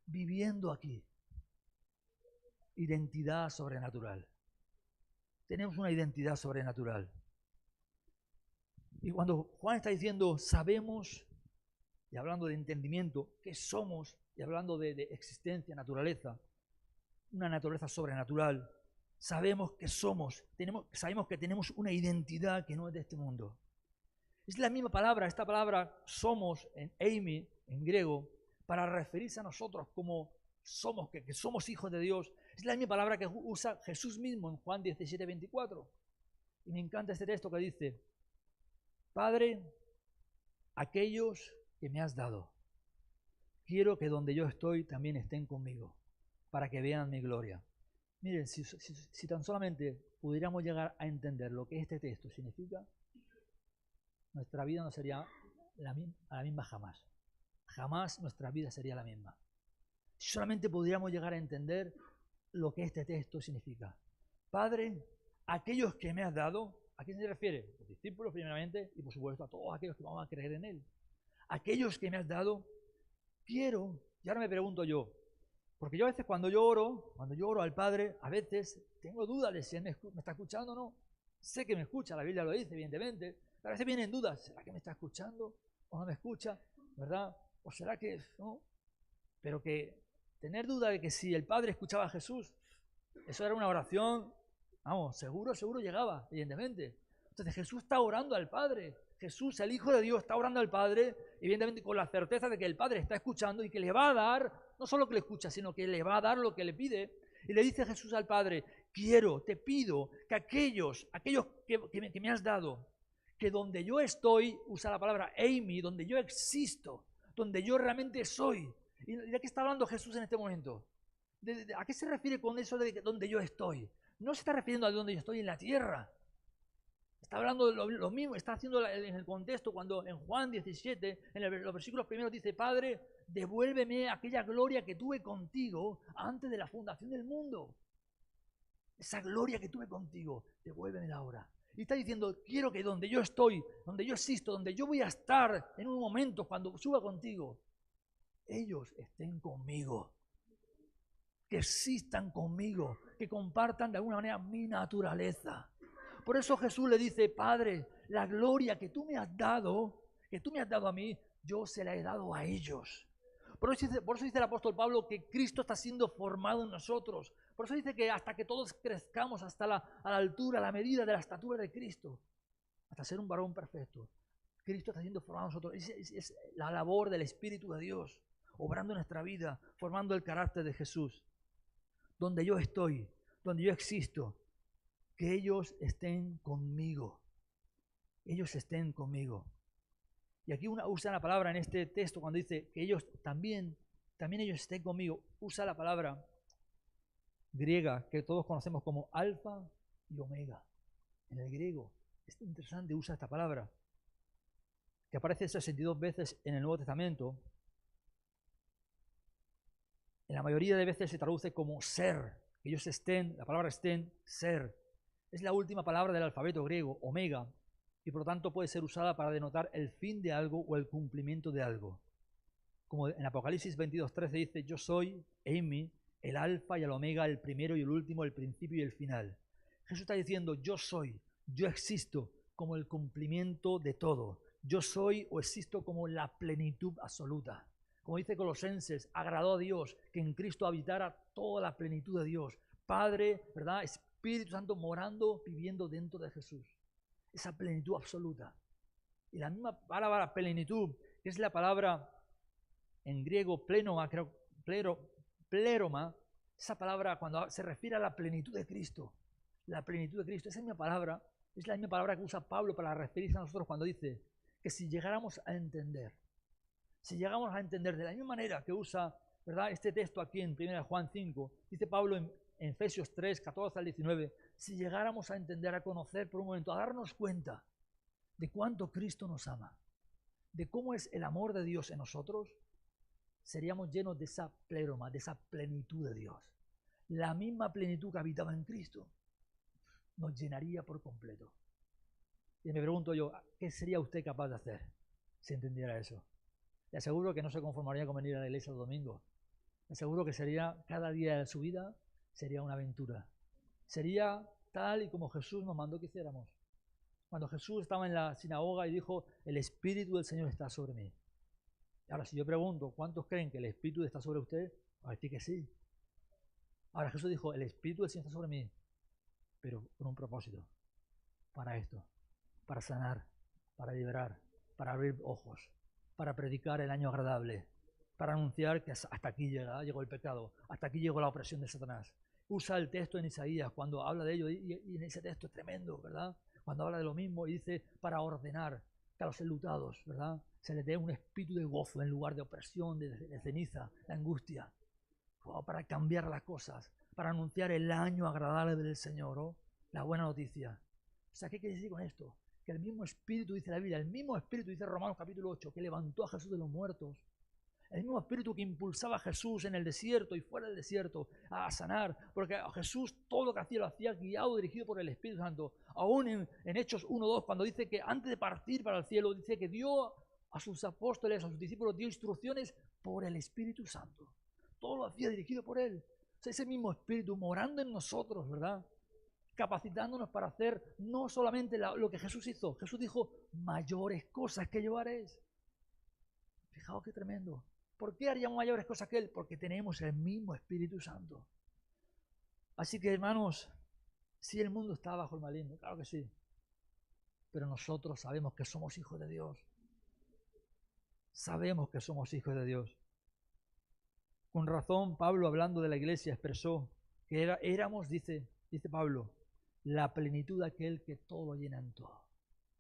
viviendo aquí, identidad sobrenatural. Tenemos una identidad sobrenatural. Y cuando Juan está diciendo, sabemos, y hablando de entendimiento, que somos, y hablando de existencia, naturaleza, una naturaleza sobrenatural, sabemos que somos, sabemos que tenemos una identidad que no es de este mundo. Es la misma palabra, esta palabra somos, en eimi, en griego, para referirse a nosotros como somos, que somos hijos de Dios. Es la misma palabra que usa Jesús mismo en Juan 17:24. Y me encanta este texto que dice, Padre, aquellos que me has dado, quiero que donde yo estoy también estén conmigo, para que vean mi gloria. Miren, si tan solamente pudiéramos llegar a entender lo que este texto significa, nuestra vida no sería la misma jamás. Jamás nuestra vida sería la misma. Si solamente pudiéramos llegar a entender lo que este texto significa. Padre, aquellos que me has dado, ¿a quién se refiere? A los discípulos primeramente y por supuesto a todos aquellos que vamos a creer en Él. Aquellos que me has dado, quiero, y ahora me pregunto yo, porque yo a veces cuando yo oro al Padre, a veces tengo dudas de si Él me está escuchando o no. Sé que me escucha, la Biblia lo dice, evidentemente, pero a veces vienen dudas, ¿será que me está escuchando o no me escucha? ¿Verdad? ¿O será que no? Pero que tener duda de que si el Padre escuchaba a Jesús, eso era una oración, vamos, seguro llegaba, evidentemente. Entonces Jesús está orando al Padre. Jesús, el Hijo de Dios, está orando al Padre, evidentemente con la certeza de que el Padre está escuchando y que le va a dar, no solo que le escucha, sino que le va a dar lo que le pide. Y le dice Jesús al Padre, te pido que aquellos que me has dado, que donde yo estoy, usa la palabra eimi, donde yo existo, donde yo realmente soy. ¿Y de qué está hablando Jesús en este momento? ¿A qué se refiere con eso de donde yo estoy? No se está refiriendo a donde yo estoy en la tierra. Está hablando de lo mismo, está haciendo en el contexto cuando en Juan 17, en los versículos primeros dice, Padre, devuélveme aquella gloria que tuve contigo antes de la fundación del mundo. Esa gloria que tuve contigo, devuélvemela ahora. Y está diciendo, quiero que donde yo estoy, donde yo existo, donde yo voy a estar en un momento cuando suba contigo, ellos estén conmigo. Que existan conmigo, que compartan de alguna manera mi naturaleza. Por eso Jesús le dice, Padre, la gloria que tú me has dado a mí, yo se la he dado a ellos. Por eso dice el apóstol Pablo que Cristo está siendo formado en nosotros. Por eso dice que hasta que todos crezcamos a la altura, a la medida de la estatura de Cristo, hasta ser un varón perfecto, Cristo está siendo formado en nosotros. Es la labor del Espíritu de Dios, obrando en nuestra vida, formando el carácter de Jesús. Donde yo estoy, donde yo existo, que ellos estén conmigo. Ellos estén conmigo. Y aquí usa la palabra en este texto cuando dice que ellos también ellos estén conmigo. Usa la palabra griega que todos conocemos como alfa y omega. En el griego es interesante, usa esta palabra que aparece 62 veces en el Nuevo Testamento. En la mayoría de veces se traduce como ser. Que ellos estén, la palabra estén, ser. Es la última palabra del alfabeto griego, omega, y por lo tanto puede ser usada para denotar el fin de algo o el cumplimiento de algo. Como en Apocalipsis 22:13 dice, yo soy, Eimi, el alfa y el omega, el primero y el último, el principio y el final. Jesús está diciendo, yo soy, yo existo como el cumplimiento de todo. Yo soy o existo como la plenitud absoluta. Como dice Colosenses, agradó a Dios que en Cristo habitara toda la plenitud de Dios. Padre, ¿verdad? Espíritu Santo morando, viviendo dentro de Jesús. Esa plenitud absoluta. Y la misma palabra plenitud, que es la palabra en griego pleroma, esa palabra cuando se refiere a la plenitud de Cristo. La plenitud de Cristo, esa misma palabra es la misma palabra que usa Pablo para referirse a nosotros cuando dice que si llegáramos a entender de la misma manera que usa, ¿verdad?, este texto aquí en 1 Juan 5, dice Pablo en Efesios 3, 14 al 19, si llegáramos a entender, a conocer por un momento, a darnos cuenta de cuánto Cristo nos ama, de cómo es el amor de Dios en nosotros, seríamos llenos de esa pleroma, de esa plenitud de Dios. La misma plenitud que habitaba en Cristo nos llenaría por completo. Y me pregunto yo, ¿qué sería usted capaz de hacer si entendiera eso? Le aseguro que no se conformaría con venir a la iglesia el domingo. Le aseguro que sería cada día de su vida sería una aventura. Sería tal y como Jesús nos mandó que hiciéramos. Cuando Jesús estaba en la sinagoga y dijo, el Espíritu del Señor está sobre mí. Ahora, si yo pregunto, ¿cuántos creen que el Espíritu está sobre usted? A decir que sí. Ahora Jesús dijo, el Espíritu del Señor está sobre mí, pero con un propósito. Para esto, para sanar, para liberar, para abrir ojos, para predicar el año agradable, para anunciar que hasta aquí llegó el pecado, hasta aquí llegó la opresión de Satanás. Usa el texto en Isaías cuando habla de ello, y en ese texto es tremendo, ¿verdad? Cuando habla de lo mismo y dice, para ordenar que a los enlutados, ¿verdad?, se les dé un espíritu de gozo en lugar de opresión, de ceniza, de angustia. Para cambiar las cosas, para anunciar el año agradable del Señor, ¿oh?, la buena noticia. O sea, ¿qué quiere decir con esto? Que el mismo Espíritu, dice la Biblia, el mismo Espíritu, dice Romanos capítulo 8, que levantó a Jesús de los muertos, el mismo Espíritu que impulsaba a Jesús en el desierto y fuera del desierto a sanar, porque a Jesús todo lo que hacía lo hacía guiado, dirigido por el Espíritu Santo. Aún en Hechos 1:2, cuando dice que antes de partir para el cielo, dice que dio a sus apóstoles, a sus discípulos, dio instrucciones por el Espíritu Santo. Todo lo hacía dirigido por él. O sea, ese mismo Espíritu morando en nosotros, ¿verdad?, capacitándonos para hacer no solamente lo que Jesús hizo. Jesús dijo, mayores cosas que yo haré. Fijaos qué tremendo. ¿Por qué haríamos mayores cosas que Él? Porque tenemos el mismo Espíritu Santo. Así que, hermanos, sí, el mundo está bajo el maligno, claro que sí. pero nosotros sabemos que somos hijos de Dios. Sabemos que somos hijos de Dios. Con razón, Pablo, hablando de la iglesia, expresó que éramos, dice Pablo, la plenitud de aquel que todo lo llena en todo.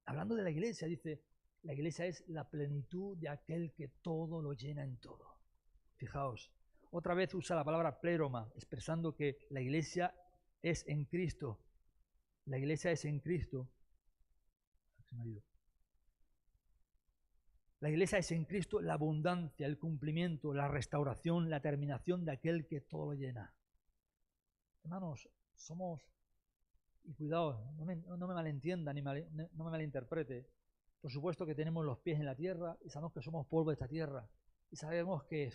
Hablando de la iglesia, dice, la iglesia es la plenitud de aquel que todo lo llena en todo. Fijaos, otra vez usa la palabra pleroma, expresando que la iglesia es en Cristo. La iglesia es en Cristo. La iglesia es en Cristo la abundancia, el cumplimiento, la restauración, la terminación de aquel que todo lo llena. Hermanos, somos, y cuidado, no me malentienda ni no me malinterprete. Por supuesto que tenemos los pies en la tierra y sabemos que somos polvo de esta tierra. Y sabemos que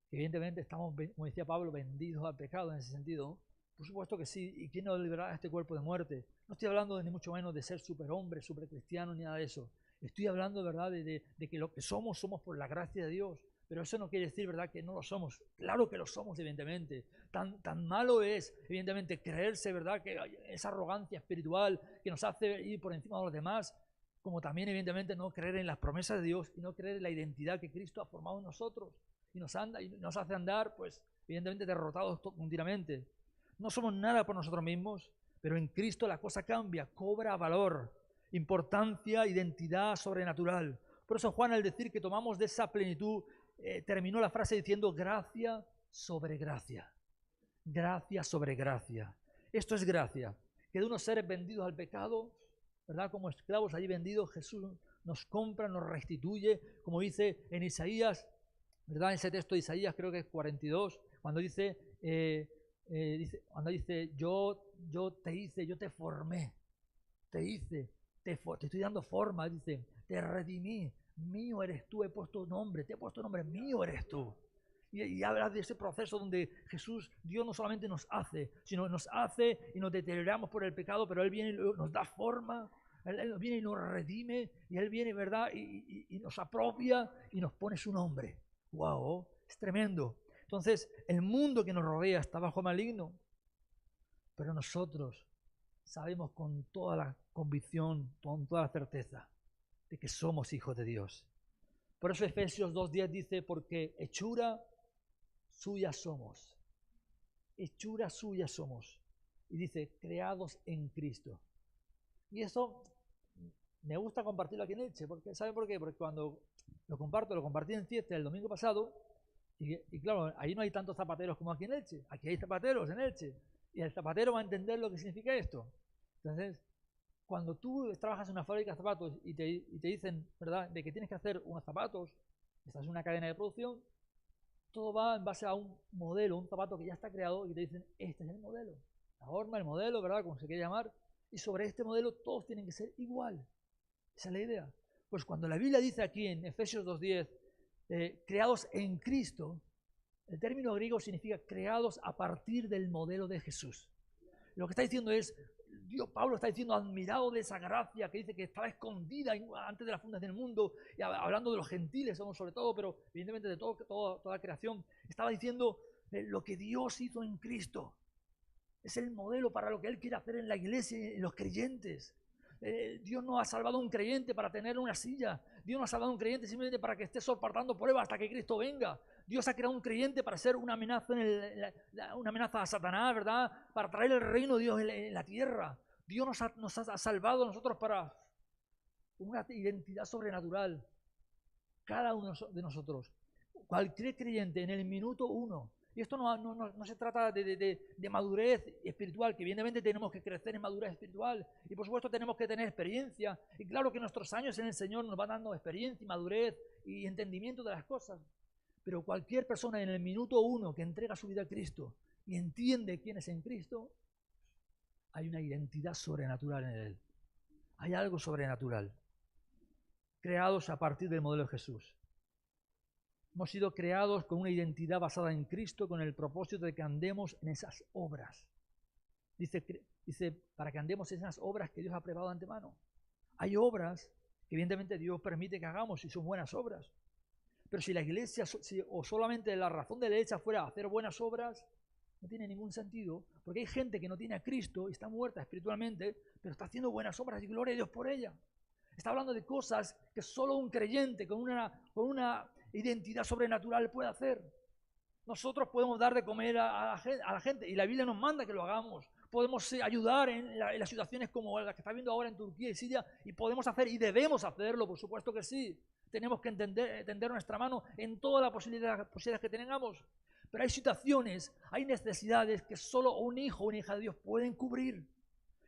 evidentemente estamos, como decía Pablo, vendidos al pecado en ese sentido. Por supuesto que sí. ¿Y quién nos liberará este cuerpo de muerte? No estoy hablando ni mucho menos de ser superhombre, supercristiano, ni nada de eso. Estoy hablando, ¿verdad?, de que lo que somos por la gracia de Dios. Pero eso no quiere decir, ¿verdad?, que no lo somos. Claro que lo somos, evidentemente. Tan malo es, evidentemente, creerse, ¿verdad?, que esa arrogancia espiritual que nos hace ir por encima de los demás, como también, evidentemente, no creer en las promesas de Dios y no creer en la identidad que Cristo ha formado en nosotros. Y nos hace andar, pues, evidentemente, derrotados continuamente. No somos nada por nosotros mismos, pero en Cristo la cosa cambia, cobra valor, importancia, identidad sobrenatural. Por eso Juan, al decir que tomamos de esa plenitud, terminó la frase diciendo gracia sobre gracia. Gracia sobre gracia. Esto es gracia, que de unos seres vendidos al pecado, ¿verdad?, como esclavos allí vendidos, Jesús nos compra, nos restituye, como dice en Isaías, ¿verdad?, en ese texto de Isaías, creo que es 42, cuando dice yo te hice, yo te formé, te hice, te estoy dando forma, dice, te redimí, mío eres tú, he puesto nombre, te he puesto nombre, mío eres tú. Y habla de ese proceso donde Dios no solamente nos hace, sino nos hace y nos deterioramos por el pecado, pero Él viene y nos da forma, Él viene y nos redime, y Él viene, ¿verdad?, y nos apropia y nos pone su nombre. ¡Wow! Es tremendo. Entonces, el mundo que nos rodea está bajo maligno, pero nosotros sabemos con toda la convicción, con toda la certeza de que somos hijos de Dios. Por eso Efesios 2:10 dice, porque hechura suya somos. Hechura suya somos. Y dice, creados en Cristo. Y eso me gusta compartirlo aquí en Elche, porque ¿saben por qué? Porque cuando lo compartí en fiesta el domingo pasado, y claro, ahí no hay tantos zapateros como aquí en Elche. Aquí hay zapateros en Elche. Y el zapatero va a entender lo que significa esto. Entonces, cuando tú trabajas en una fábrica de zapatos y te dicen, ¿verdad?, de que tienes que hacer unos zapatos, estás en una cadena de producción, todo va en base a un modelo, un zapato que ya está creado, y te dicen, este es el modelo. La forma, el modelo, ¿verdad?, como se quiere llamar. Y sobre este modelo todos tienen que ser igual. Esa es la idea. Pues cuando la Biblia dice aquí en Efesios 2:10, creados en Cristo, el término griego significa creados a partir del modelo de Jesús. Lo que está diciendo es, Pablo está diciendo, admirado de esa gracia que dice que estaba escondida antes de la fundación del mundo, y hablando de los gentiles sobre todo, pero evidentemente de toda la creación, estaba diciendo lo que Dios hizo en Cristo. Es el modelo para lo que Él quiere hacer en la iglesia y en los creyentes. Dios no ha salvado a un creyente para tener una silla. Dios no ha salvado a un creyente simplemente para que esté soportando pruebas hasta que Cristo venga. Dios ha creado un creyente para ser una amenaza, una amenaza a Satanás, ¿verdad?, para traer el reino de Dios en la tierra. Dios nos ha salvado a nosotros para una identidad sobrenatural. Cada uno de nosotros, cualquier creyente, en el minuto 1. Y esto no se trata de madurez espiritual, que evidentemente tenemos que crecer en madurez espiritual. Y por supuesto tenemos que tener experiencia. Y claro que nuestros años en el Señor nos van dando experiencia y madurez y entendimiento de las cosas. Pero cualquier persona en el minuto 1 que entrega su vida a Cristo y entiende quién es en Cristo, hay una identidad sobrenatural en Él. Hay algo sobrenatural. Creados a partir del modelo de Jesús. Hemos sido creados con una identidad basada en Cristo, con el propósito de que andemos en esas obras. Dice para que andemos en esas obras que Dios ha preparado de antemano. Hay obras que evidentemente Dios permite que hagamos y son buenas obras. Pero si la iglesia, o solamente la razón de la iglesia fuera hacer buenas obras, No tiene ningún sentido, porque hay gente que no tiene a Cristo y está muerta espiritualmente, pero está haciendo buenas obras y gloria a Dios por ella. Está hablando de cosas que solo un creyente con una identidad sobrenatural puede hacer. Nosotros podemos dar de comer a la gente y la Biblia nos manda que lo hagamos. Podemos ayudar en las situaciones como la que está viendo ahora en Turquía y Siria, y podemos hacer y debemos hacerlo, por supuesto que sí. Tenemos que tender nuestra mano en todas las posibilidades que tengamos. Pero hay situaciones, hay necesidades que solo un hijo o una hija de Dios pueden cubrir.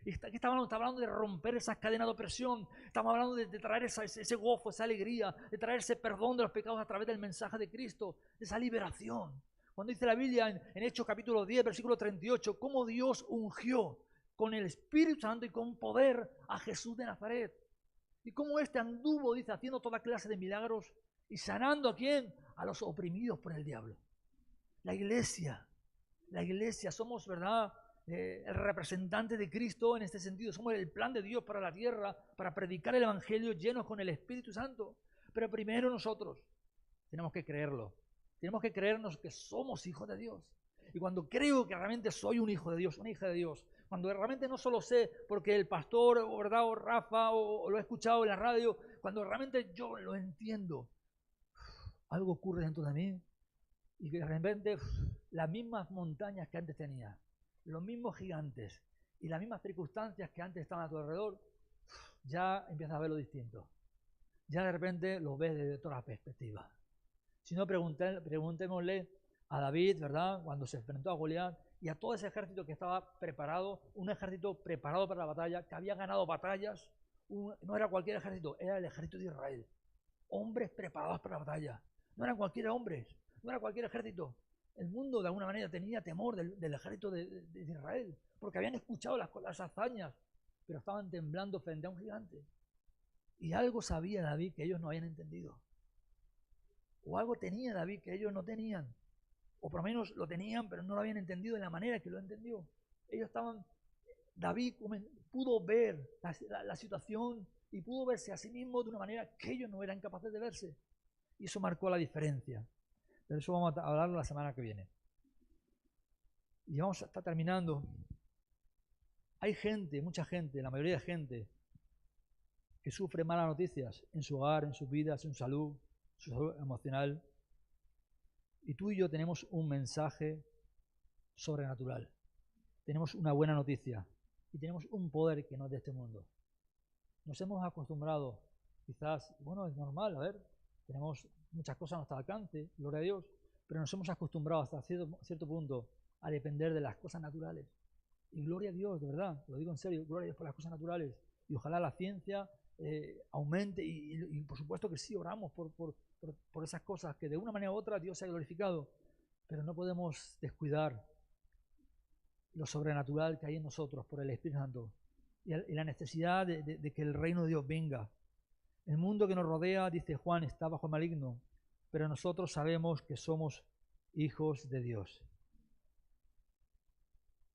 Y está hablando de romper esas cadenas de opresión. Estamos hablando de traer ese gozo, esa alegría, de traer ese perdón de los pecados a través del mensaje de Cristo, de esa liberación. Cuando dice la Biblia en Hechos capítulo 10, versículo 38, cómo Dios ungió con el Espíritu Santo y con poder a Jesús de Nazaret. Y cómo este anduvo, dice, haciendo toda clase de milagros y sanando ¿a quién? A los oprimidos por el diablo. La iglesia, somos, ¿verdad?, el representante de Cristo en este sentido. Somos el plan de Dios para la tierra, para predicar el Evangelio llenos con el Espíritu Santo. Pero primero nosotros tenemos que creerlo. Tenemos que creernos que somos hijos de Dios. Y cuando creo que realmente soy un hijo de Dios, una hija de Dios, cuando realmente no solo sé porque el pastor, ¿verdad?, o Rafa, o lo he escuchado en la radio, cuando realmente yo lo entiendo, algo ocurre dentro de mí y que de repente las mismas montañas que antes tenía, los mismos gigantes y las mismas circunstancias que antes estaban a tu alrededor, ya empiezas a verlo distinto. Ya de repente lo ves desde otra perspectiva. Si no, preguntémosle a David, ¿verdad?, cuando se enfrentó a Goliat y a todo ese ejército que estaba preparado, un ejército preparado para la batalla, que había ganado batallas. No era cualquier ejército, era el ejército de Israel. Hombres preparados para la batalla. No eran cualquier hombres, no era cualquier ejército. El mundo de alguna manera tenía temor del ejército de Israel, porque habían escuchado las hazañas, pero estaban temblando frente a un gigante. Y algo sabía David que ellos no habían entendido. O algo tenía David que ellos no tenían. O por lo menos lo tenían, pero no lo habían entendido de la manera que lo entendió. David pudo ver la situación y pudo verse a sí mismo de una manera que ellos no eran capaces de verse. Y eso marcó la diferencia. Pero eso vamos a hablarlo la semana que viene. Y vamos a estar terminando. Hay gente, mucha gente, la mayoría de gente, que sufre malas noticias en su hogar, en sus vidas, en su salud emocional. Y tú y yo tenemos un mensaje sobrenatural. Tenemos una buena noticia. Y tenemos un poder que no es de este mundo. Nos hemos acostumbrado, quizás, bueno, es normal, a ver, tenemos muchas cosas a nuestro alcance, gloria a Dios, pero nos hemos acostumbrado hasta cierto punto a depender de las cosas naturales. Y gloria a Dios, de verdad, lo digo en serio, gloria a Dios por las cosas naturales. Y ojalá la ciencia aumente y por supuesto que sí, oramos por esas cosas, que de una manera u otra Dios se ha glorificado, pero no podemos descuidar lo sobrenatural que hay en nosotros por el Espíritu Santo y la necesidad de que el reino de Dios venga. El mundo que nos rodea, dice Juan, está bajo el maligno, pero nosotros sabemos que somos hijos de Dios.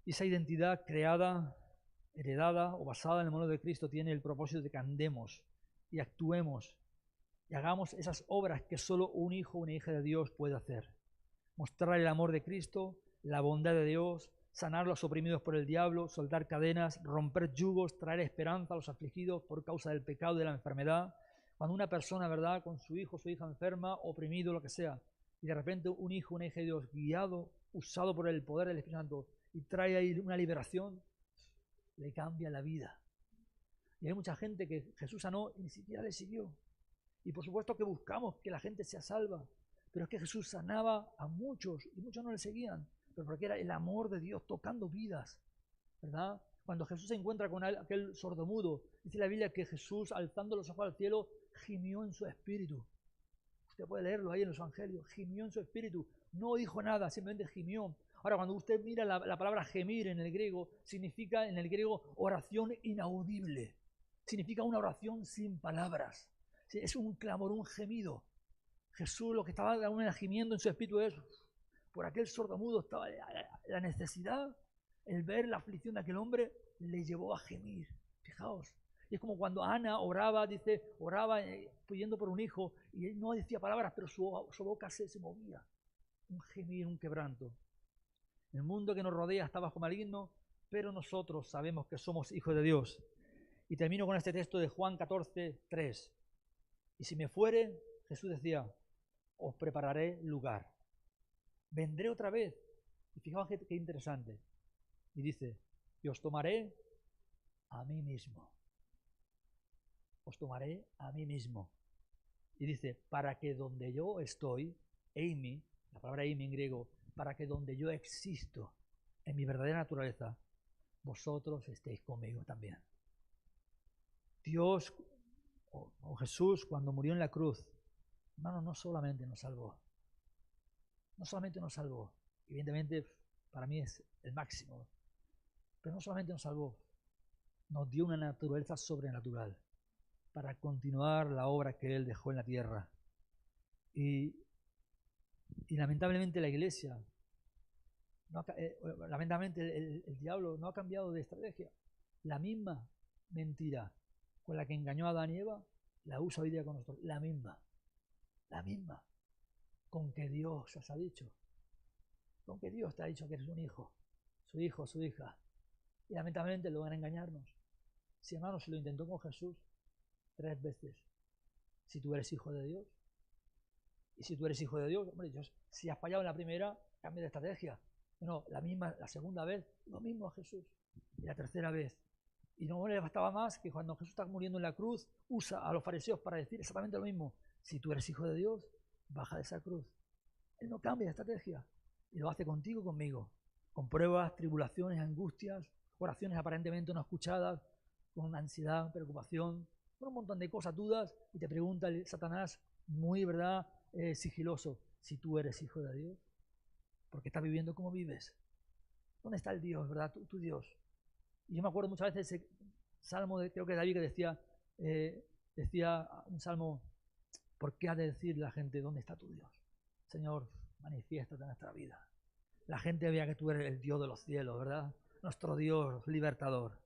Y esa identidad creada, heredada o basada en el modelo de Cristo tiene el propósito de que andemos y actuemos y hagamos esas obras que solo un hijo o una hija de Dios puede hacer. Mostrar el amor de Cristo, la bondad de Dios, sanar a los oprimidos por el diablo, soltar cadenas, romper yugos, traer esperanza a los afligidos por causa del pecado y de la enfermedad. Cuando una persona, ¿verdad?, con su hijo o su hija enferma, oprimido, lo que sea, y de repente un hijo o una hija de Dios guiado, usado por el poder del Espíritu Santo, y trae ahí una liberación, le cambia la vida. Y hay mucha gente que Jesús sanó y ni siquiera le siguió. Y por supuesto que buscamos que la gente sea salva, pero es que Jesús sanaba a muchos y muchos no le seguían, pero porque era el amor de Dios tocando vidas, ¿verdad? Cuando Jesús se encuentra con aquel sordomudo, dice la Biblia que Jesús, alzando los ojos al cielo, gimió en su espíritu. Usted puede leerlo ahí en los evangelios, gimió en su espíritu, no dijo nada, simplemente gimió. Ahora, cuando usted mira la palabra gemir en el griego, significa en el griego oración inaudible. Significa una oración sin palabras. Es un clamor, un gemido. Jesús lo que estaba de alguna manera gimiendo en su espíritu es, por aquel sordomudo estaba la necesidad, el ver la aflicción de aquel hombre le llevó a gemir. Fijaos. Y es como cuando Ana oraba, oraba pidiendo por un hijo y él no decía palabras, pero su boca se movía. Un gemir, un quebranto. El mundo que nos rodea está bajo maligno, pero nosotros sabemos que somos hijos de Dios. Y termino con este texto de Juan 14:3. Y si me fuere, Jesús decía, os prepararé lugar. Vendré otra vez. Y fijaos qué interesante. Y dice, y os tomaré a mí mismo. Os tomaré a mí mismo. Y dice, para que donde yo estoy, eimi, la palabra eimi en griego, para que donde yo existo, en mi verdadera naturaleza, vosotros estéis conmigo también. Dios o Jesús, cuando murió en la cruz, hermano, no solamente nos salvó, evidentemente para mí es el máximo, pero no solamente nos salvó, nos dio una naturaleza sobrenatural para continuar la obra que Él dejó en la tierra. Y lamentablemente la iglesia, lamentablemente el diablo no ha cambiado de estrategia. La misma mentira con la que engañó a Adán y Eva, la usa hoy día con nosotros. La misma. Con que Dios os ha dicho. Con que Dios te ha dicho que eres un hijo, su hija. Y lamentablemente lo van a engañarnos. Si hermano, se lo intentó con Jesús 3 veces. Si tú eres hijo de Dios. Y si tú eres hijo de Dios, hombre, si has fallado en la primera, cambia de estrategia. No, la segunda vez, lo mismo a Jesús. Y la tercera vez. Y no le bastaba más que cuando Jesús está muriendo en la cruz, usa a los fariseos para decir exactamente lo mismo. Si tú eres hijo de Dios, baja de esa cruz. Él no cambia de estrategia. Y lo hace contigo y conmigo. Con pruebas, tribulaciones, angustias, oraciones aparentemente no escuchadas, con ansiedad, preocupación, con un montón de cosas, dudas. Y te pregunta el Satanás, muy verdad, sigiloso, si tú eres hijo de Dios. Porque estás viviendo como vives. ¿Dónde está el Dios, verdad? Tu Dios. Y yo me acuerdo muchas veces ese salmo, creo que David, que decía un salmo, ¿por qué ha de decir la gente, ¿dónde está tu Dios? Señor, manifiéstate en nuestra vida. La gente vea que tú eres el Dios de los cielos, ¿verdad? Nuestro Dios libertador.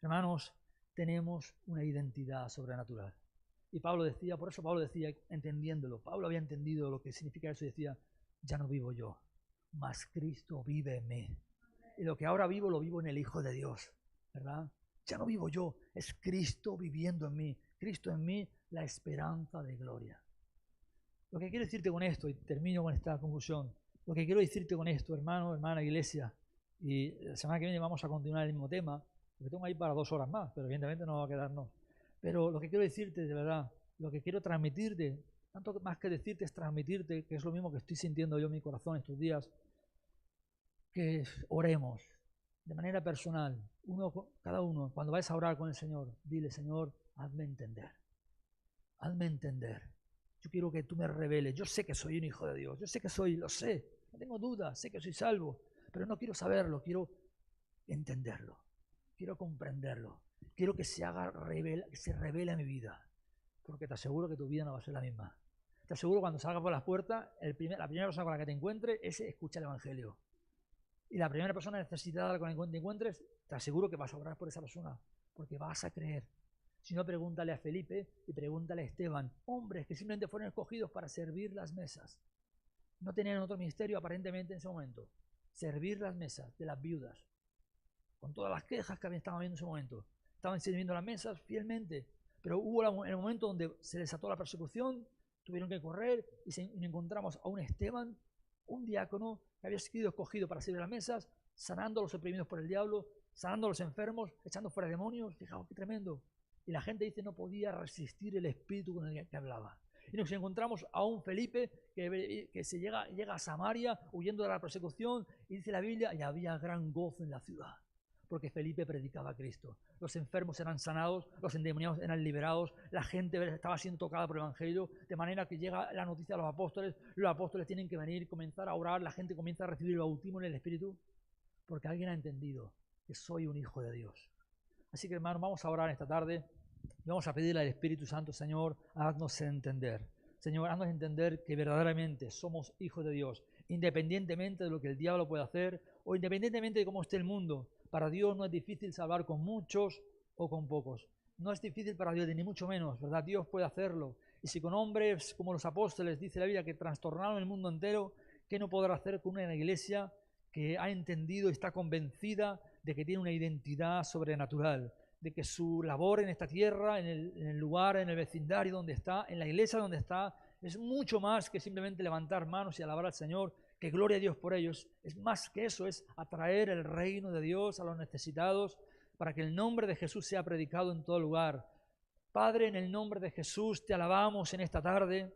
Hermanos, tenemos una identidad sobrenatural. Y por eso Pablo decía, entendiéndolo, Pablo había entendido lo que significa eso y decía, ya no vivo yo, mas Cristo vive en mí. Y lo que ahora vivo, lo vivo en el Hijo de Dios, ¿verdad? Ya no vivo yo, es Cristo viviendo en mí. Cristo en mí, la esperanza de gloria. Lo que quiero decirte con esto, y termino con esta conclusión, lo que quiero decirte con esto, hermano, hermana, iglesia, y la semana que viene vamos a continuar el mismo tema, porque tengo ahí para 2 horas más, pero evidentemente no va a quedarnos. Pero lo que quiero decirte, de verdad, lo que quiero transmitirte, tanto más que decirte es transmitirte, que es lo mismo que estoy sintiendo yo en mi corazón estos días, que oremos de manera personal, cada uno, cuando vayas a orar con el Señor, dile, Señor, hazme entender. Yo quiero que tú me reveles. Yo sé que soy un hijo de Dios, lo sé, no tengo dudas, sé que soy salvo, pero no quiero saberlo, quiero entenderlo, quiero comprenderlo, quiero que se revele a mi vida, porque te aseguro que tu vida no va a ser la misma. Te aseguro cuando salgas por las puertas, la primera persona con la que te encuentres, ese escucha el Evangelio. Y la primera persona necesitada con la que te encuentres, te aseguro que vas a orar por esa persona, porque vas a creer. Si no, pregúntale a Felipe y pregúntale a Esteban, hombres que simplemente fueron escogidos para servir las mesas. No tenían otro ministerio aparentemente en ese momento. Servir las mesas de las viudas, con todas las quejas que estaban viendo en ese momento. Estaban sirviendo las mesas fielmente, pero hubo el momento donde se desató la persecución, tuvieron que correr y encontramos a un Esteban, un diácono que había sido escogido para servir las mesas, sanando a los oprimidos por el diablo, sanando a los enfermos, echando fuera demonios. Fijaos qué tremendo. Y la gente dice no podía resistir el espíritu con el que hablaba. Y nos encontramos a un Felipe que llega a Samaria huyendo de la persecución, y dice la Biblia, y había gran gozo en la ciudad, porque Felipe predicaba a Cristo. Los enfermos eran sanados, los endemoniados eran liberados, la gente estaba siendo tocada por el Evangelio, de manera que llega la noticia a los apóstoles tienen que venir, comenzar a orar, la gente comienza a recibir el bautismo en el Espíritu, porque alguien ha entendido que soy un hijo de Dios. Así que hermanos, vamos a orar esta tarde y vamos a pedirle al Espíritu Santo, Señor, haznos entender. Señor, haznos entender que verdaderamente somos hijos de Dios, independientemente de lo que el diablo pueda hacer o independientemente de cómo esté el mundo. Para Dios no es difícil salvar con muchos o con pocos. No es difícil para Dios, ni mucho menos, ¿verdad? Dios puede hacerlo. Y si con hombres como los apóstoles, dice la Biblia, que trastornaron el mundo entero, ¿qué no podrá hacer con una iglesia que ha entendido y está convencida de que tiene una identidad sobrenatural, de que su labor en esta tierra, en el lugar, en el vecindario donde está, en la iglesia donde está, es mucho más que simplemente levantar manos y alabar al Señor, que gloria a Dios por ellos. Es más que eso, es atraer el reino de Dios a los necesitados para que el nombre de Jesús sea predicado en todo lugar. Padre, en el nombre de Jesús te alabamos en esta tarde.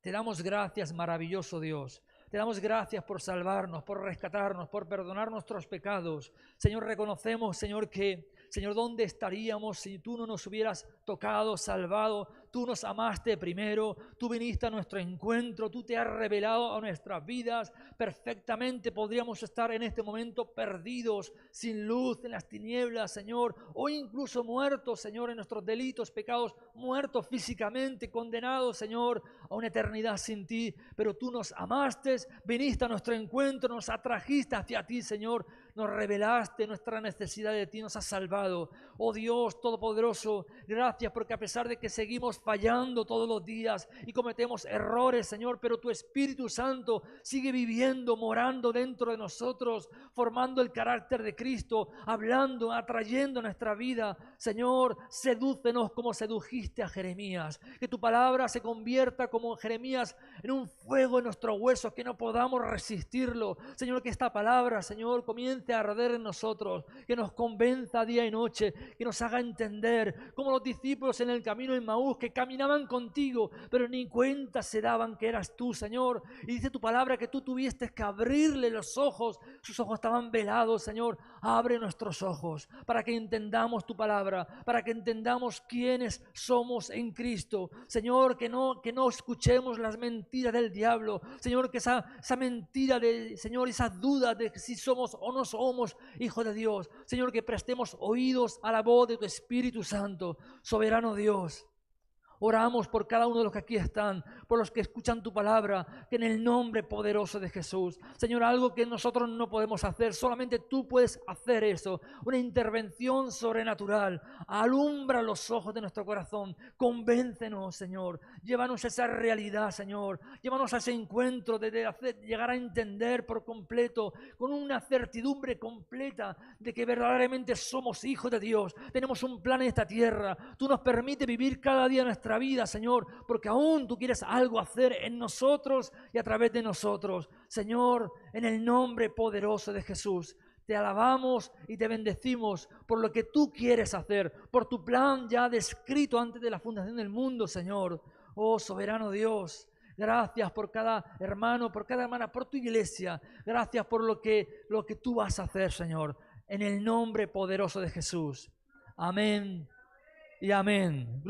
Te damos gracias, maravilloso Dios. Te damos gracias por salvarnos, por rescatarnos, por perdonar nuestros pecados. Señor, reconocemos, Señor, que, Señor, ¿dónde estaríamos si tú no nos hubieras tocado, salvado? Tú nos amaste primero, tú viniste a nuestro encuentro, tú te has revelado a nuestras vidas. Perfectamente podríamos estar en este momento perdidos, sin luz, en las tinieblas, Señor, o incluso muertos, Señor, en nuestros delitos, pecados, muertos físicamente, condenados, Señor, a una eternidad sin ti. Pero tú nos amaste, viniste a nuestro encuentro, nos atrajiste hacia ti, Señor, nos revelaste nuestra necesidad de ti, nos has salvado. Oh Dios Todopoderoso, gracias porque a pesar de que seguimos fallando todos los días y cometemos errores, Señor, pero tu Espíritu Santo sigue viviendo, morando dentro de nosotros, formando el carácter de Cristo, hablando, atrayendo nuestra vida. Señor, sedúcenos como sedujiste a Jeremías, que tu palabra se convierta como Jeremías en un fuego en nuestros huesos, que no podamos resistirlo. Señor, que esta palabra, Señor, comience a arder en nosotros, que nos convenza día y noche, que nos haga entender como los discípulos en el camino en Maús, que caminaban contigo, pero ni cuenta se daban que eras tú, Señor. Y dice tu palabra que tú tuviste que abrirle los ojos, sus ojos estaban velados, Señor. Abre nuestros ojos para que entendamos tu palabra, para que entendamos quiénes somos en Cristo. Señor, que no escuchemos las mentiras del diablo. Señor, que esa mentira de, Señor, esas dudas de si somos o no somos hijos de Dios. Señor, que prestemos oídos a la voz de tu Espíritu Santo. Soberano Dios, oramos por cada uno de los que aquí están, por los que escuchan tu palabra, que en el nombre poderoso de Jesús, Señor, algo que nosotros no podemos hacer, solamente tú puedes hacer eso, una intervención sobrenatural. Alumbra los ojos de nuestro corazón, convéncenos, Señor, llévanos a esa realidad, Señor, llévanos a ese encuentro de llegar a entender por completo, con una certidumbre completa de que verdaderamente somos hijos de Dios, tenemos un plan en esta tierra, tú nos permites vivir cada día nuestra vida, Señor, porque aún tú quieres algo hacer en nosotros y a través de nosotros. Señor, en el nombre poderoso de Jesús, te alabamos y te bendecimos por lo que tú quieres hacer, por tu plan ya descrito antes de la fundación del mundo, Señor. Oh, soberano Dios, gracias por cada hermano, por cada hermana, por tu iglesia. Gracias por lo que tú vas a hacer, Señor, en el nombre poderoso de Jesús. Amén y amén.